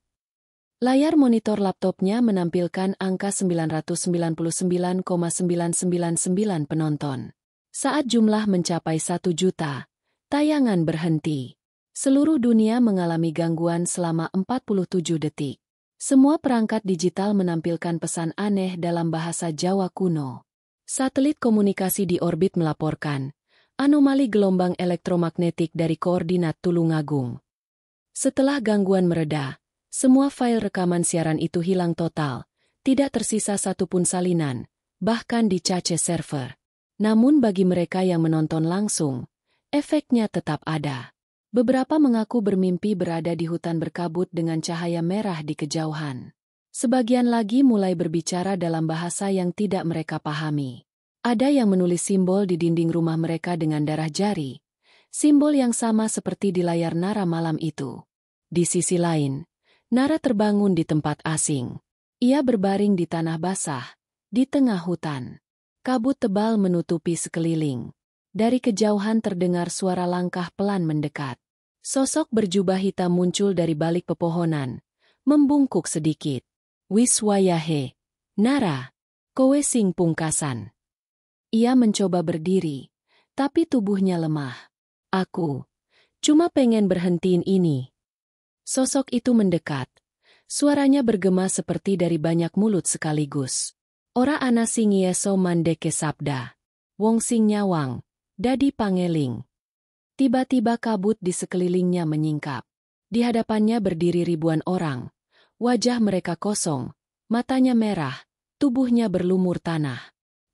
Layar monitor laptopnya menampilkan angka 999,999 penonton. Saat jumlah mencapai 1 juta, tayangan berhenti. Seluruh dunia mengalami gangguan selama 47 detik. Semua perangkat digital menampilkan pesan aneh dalam bahasa Jawa kuno. Satelit komunikasi di orbit melaporkan anomali gelombang elektromagnetik dari koordinat Tulungagung. Setelah gangguan mereda, semua file rekaman siaran itu hilang total, tidak tersisa satupun salinan, bahkan dicache server. Namun bagi mereka yang menonton langsung, efeknya tetap ada. Beberapa mengaku bermimpi berada di hutan berkabut dengan cahaya merah di kejauhan. Sebagian lagi mulai berbicara dalam bahasa yang tidak mereka pahami. Ada yang menulis simbol di dinding rumah mereka dengan darah jari, simbol yang sama seperti di layar Nara malam itu. Di sisi lain, Nara terbangun di tempat asing. Ia berbaring di tanah basah, di tengah hutan. Kabut tebal menutupi sekeliling. Dari kejauhan terdengar suara langkah pelan mendekat. Sosok berjubah hitam muncul dari balik pepohonan, membungkuk sedikit. Wiswayahe, Nara, kowe sing pungkasan. Ia mencoba berdiri, tapi tubuhnya lemah. Aku cuma pengen berhentiin ini. Sosok itu mendekat. Suaranya bergema seperti dari banyak mulut sekaligus. Ora ana sing yeso mandeke sabda. Wong sing nyawang, dadi pangeling. Tiba-tiba kabut di sekelilingnya menyingkap. Di hadapannya berdiri ribuan orang. Wajah mereka kosong, matanya merah, tubuhnya berlumur tanah.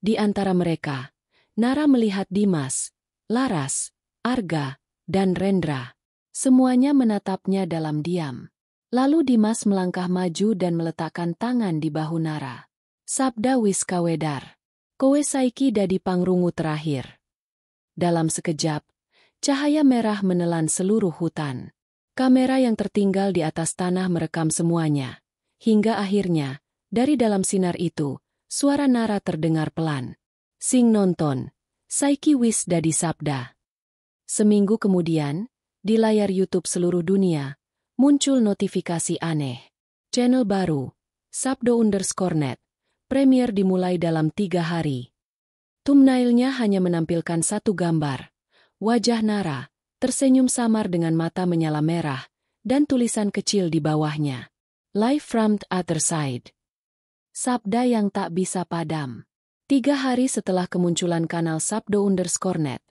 Di antara mereka, Nara melihat Dimas, Laras, Arga, dan Rendra. Semuanya menatapnya dalam diam. Lalu Dimas melangkah maju dan meletakkan tangan di bahu Nara. Sabda wis kawedar. Kowe saiki dadi pangrungu terakhir. Dalam sekejap, cahaya merah menelan seluruh hutan. Kamera yang tertinggal di atas tanah merekam semuanya. Hingga akhirnya, dari dalam sinar itu, suara Nara terdengar pelan. Sing nonton, saiki wis dadi sabda. Seminggu kemudian, di layar YouTube seluruh dunia, muncul notifikasi aneh. Channel baru, Sabdo_net. Premier dimulai dalam 3 hari. Thumbnailnya hanya menampilkan satu gambar. Wajah Nara, tersenyum samar dengan mata menyala merah, dan tulisan kecil di bawahnya. Live from the other side. Sabda yang tak bisa padam. 3 hari setelah kemunculan kanal Sabdo_net,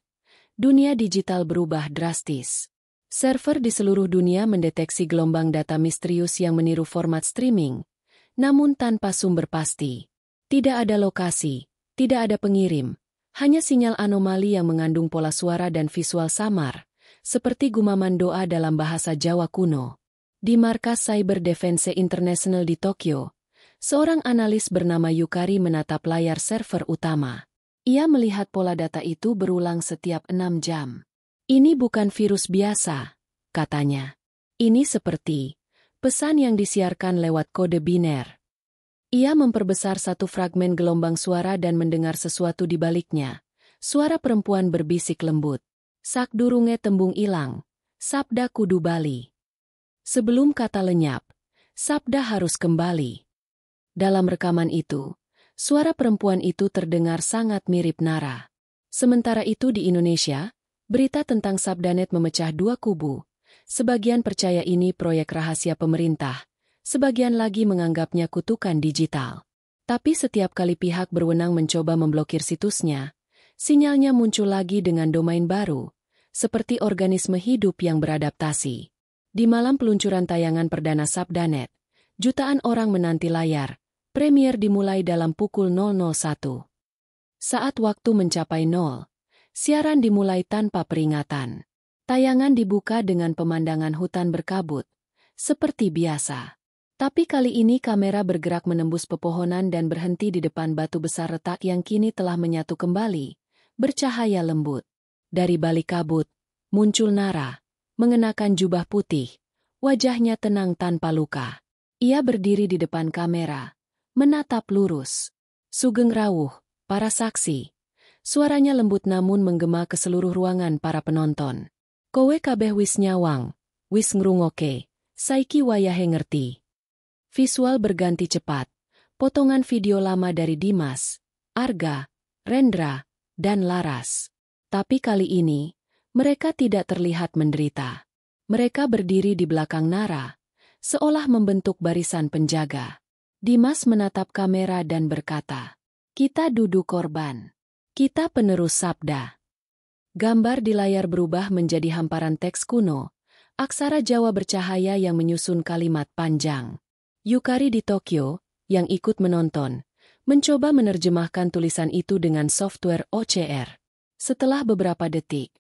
dunia digital berubah drastis. Server di seluruh dunia mendeteksi gelombang data misterius yang meniru format streaming, namun tanpa sumber pasti. Tidak ada lokasi, tidak ada pengirim, hanya sinyal anomali yang mengandung pola suara dan visual samar, seperti gumaman doa dalam bahasa Jawa kuno. Di markas Cyber Defense International di Tokyo, seorang analis bernama Yukari menatap layar server utama. Ia melihat pola data itu berulang setiap 6 jam. Ini bukan virus biasa, katanya. Ini seperti pesan yang disiarkan lewat kode biner. Ia memperbesar satu fragmen gelombang suara dan mendengar sesuatu di baliknya. Suara perempuan berbisik lembut. Sakdurunge tembung ilang, sabda kudu bali. Sebelum kata lenyap, sabda harus kembali. Dalam rekaman itu, suara perempuan itu terdengar sangat mirip Nara. Sementara itu di Indonesia, berita tentang Sabdanet memecah 2 kubu. Sebagian percaya ini proyek rahasia pemerintah, sebagian lagi menganggapnya kutukan digital. Tapi setiap kali pihak berwenang mencoba memblokir situsnya, sinyalnya muncul lagi dengan domain baru, seperti organisme hidup yang beradaptasi. Di malam peluncuran tayangan perdana Sabdanet, jutaan orang menanti layar. Premier dimulai dalam pukul 001. Saat waktu mencapai 0, siaran dimulai tanpa peringatan. Tayangan dibuka dengan pemandangan hutan berkabut, seperti biasa. Tapi kali ini kamera bergerak menembus pepohonan dan berhenti di depan batu besar retak yang kini telah menyatu kembali, bercahaya lembut. Dari balik kabut, muncul Nara, mengenakan jubah putih, wajahnya tenang tanpa luka. Ia berdiri di depan kamera, menatap lurus. Sugeng rawuh, para saksi. Suaranya lembut namun menggema ke seluruh ruangan para penonton. Kowe kabeh wis nyawang, wis ngrungoke, saiki wayahe ngerti. Visual berganti cepat. Potongan video lama dari Dimas, Arga, Rendra, dan Laras. Tapi kali ini, mereka tidak terlihat menderita. Mereka berdiri di belakang Nara, seolah membentuk barisan penjaga. Dimas menatap kamera dan berkata, "Kita duduk korban. Kita penerus sabda." Gambar di layar berubah menjadi hamparan teks kuno, aksara Jawa bercahaya yang menyusun kalimat panjang. Yukari di Tokyo, yang ikut menonton, mencoba menerjemahkan tulisan itu dengan software OCR. Setelah beberapa detik,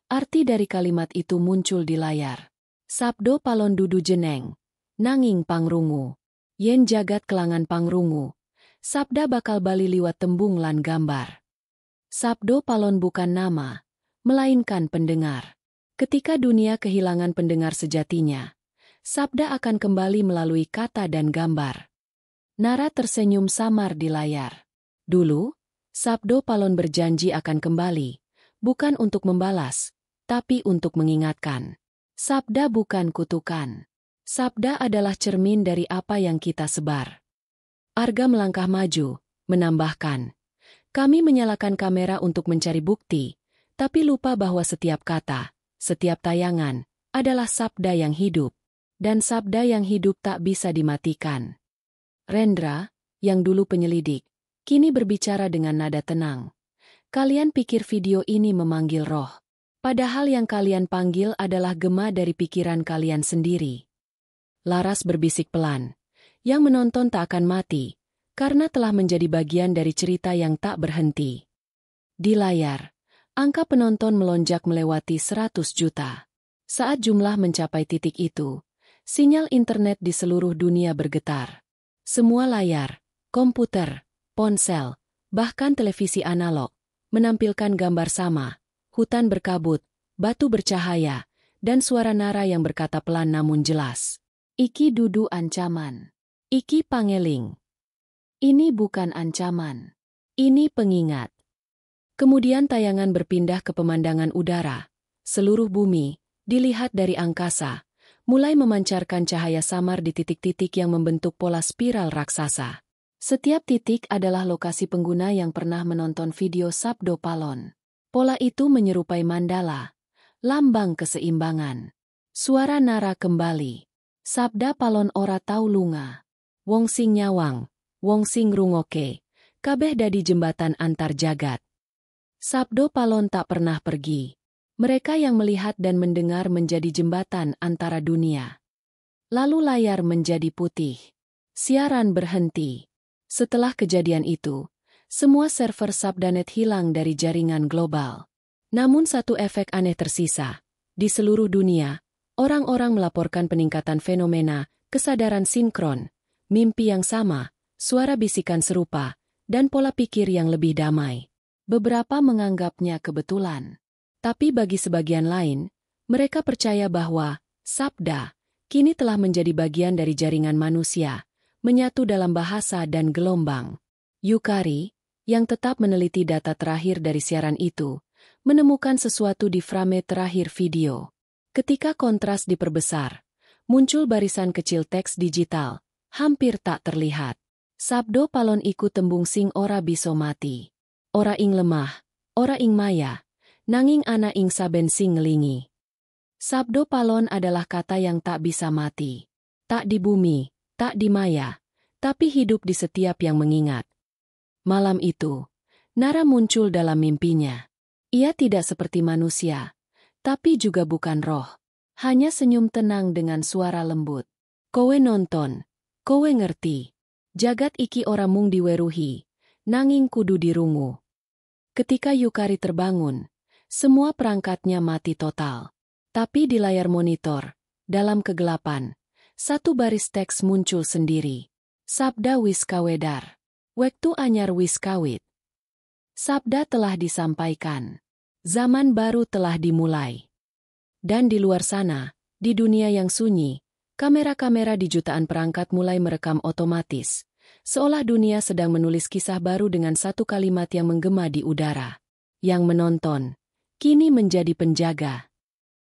arti dari kalimat itu muncul di layar. Sabdo palon dudu jeneng, nanging pangrungu. Yen jagat kelangan pangrungu, sabda bakal bali liwat tembung lan gambar. Sabdo palon bukan nama, melainkan pendengar. Ketika dunia kehilangan pendengar sejatinya, sabda akan kembali melalui kata dan gambar. Nara tersenyum samar di layar. Dulu, Sabdo palon berjanji akan kembali, bukan untuk membalas, tapi untuk mengingatkan. Sabda bukan kutukan. Sabda adalah cermin dari apa yang kita sebar. Arga melangkah maju, menambahkan, "Kami menyalakan kamera untuk mencari bukti, tapi lupa bahwa setiap kata, setiap tayangan, adalah sabda yang hidup." Dan sabda yang hidup tak bisa dimatikan. Rendra, yang dulu penyelidik, kini berbicara dengan nada tenang. Kalian pikir video ini memanggil roh. Padahal yang kalian panggil adalah gema dari pikiran kalian sendiri. Laras berbisik pelan. Yang menonton tak akan mati, karena telah menjadi bagian dari cerita yang tak berhenti. Di layar, angka penonton melonjak melewati 100 juta. Saat jumlah mencapai titik itu, sinyal internet di seluruh dunia bergetar. Semua layar, komputer, ponsel, bahkan televisi analog, menampilkan gambar sama, hutan berkabut, batu bercahaya, dan suara Nara yang berkata pelan namun jelas. Iki dudu ancaman. Iki pangeling. Ini bukan ancaman. Ini pengingat. Kemudian tayangan berpindah ke pemandangan udara. Seluruh bumi, dilihat dari angkasa, mulai memancarkan cahaya samar di titik-titik yang membentuk pola spiral raksasa. Setiap titik adalah lokasi pengguna yang pernah menonton video Sabdo Palon. Pola itu menyerupai mandala, lambang keseimbangan. Suara Nara kembali. Sabda Palon ora tau lunga. Wong sing nyawang, wong sing rungoke, kabeh dadi jembatan antar jagat. Sabdo Palon tak pernah pergi. Mereka yang melihat dan mendengar menjadi jembatan antara dunia. Lalu layar menjadi putih. Siaran berhenti. Setelah kejadian itu, semua server Sabdanet hilang dari jaringan global. Namun satu efek aneh tersisa. Di seluruh dunia, orang-orang melaporkan peningkatan fenomena, kesadaran sinkron, mimpi yang sama, suara bisikan serupa, dan pola pikir yang lebih damai. Beberapa menganggapnya kebetulan. Tapi bagi sebagian lain, mereka percaya bahwa sabda kini telah menjadi bagian dari jaringan manusia, menyatu dalam bahasa dan gelombang. Yukari, yang tetap meneliti data terakhir dari siaran itu, menemukan sesuatu di frame terakhir video. Ketika kontras diperbesar, muncul barisan kecil teks digital, hampir tak terlihat. Sabdo Palon iku tembung sing ora bisa mati. Ora ing lemah, ora ing maya, nanging ana ing saben sing ngelingi. Sabdo Palon adalah kata yang tak bisa mati. Tak di bumi, tak di maya, tapi hidup di setiap yang mengingat. Malam itu, Nara muncul dalam mimpinya. Ia tidak seperti manusia, tapi juga bukan roh. Hanya senyum tenang dengan suara lembut. Kowe nonton, kowe ngerti. Jagat iki ora mung diweruhi, nanging kudu dirungu. Ketika Yukari terbangun, semua perangkatnya mati total. Tapi di layar monitor, dalam kegelapan, satu baris teks muncul sendiri. Sabda wis kawedar. Wektu anyar wis kawit. Sabda telah disampaikan. Zaman baru telah dimulai. Dan di luar sana, di dunia yang sunyi, kamera-kamera di jutaan perangkat mulai merekam otomatis, seolah dunia sedang menulis kisah baru dengan satu kalimat yang menggema di udara. Yang menonton, kini menjadi penjaga.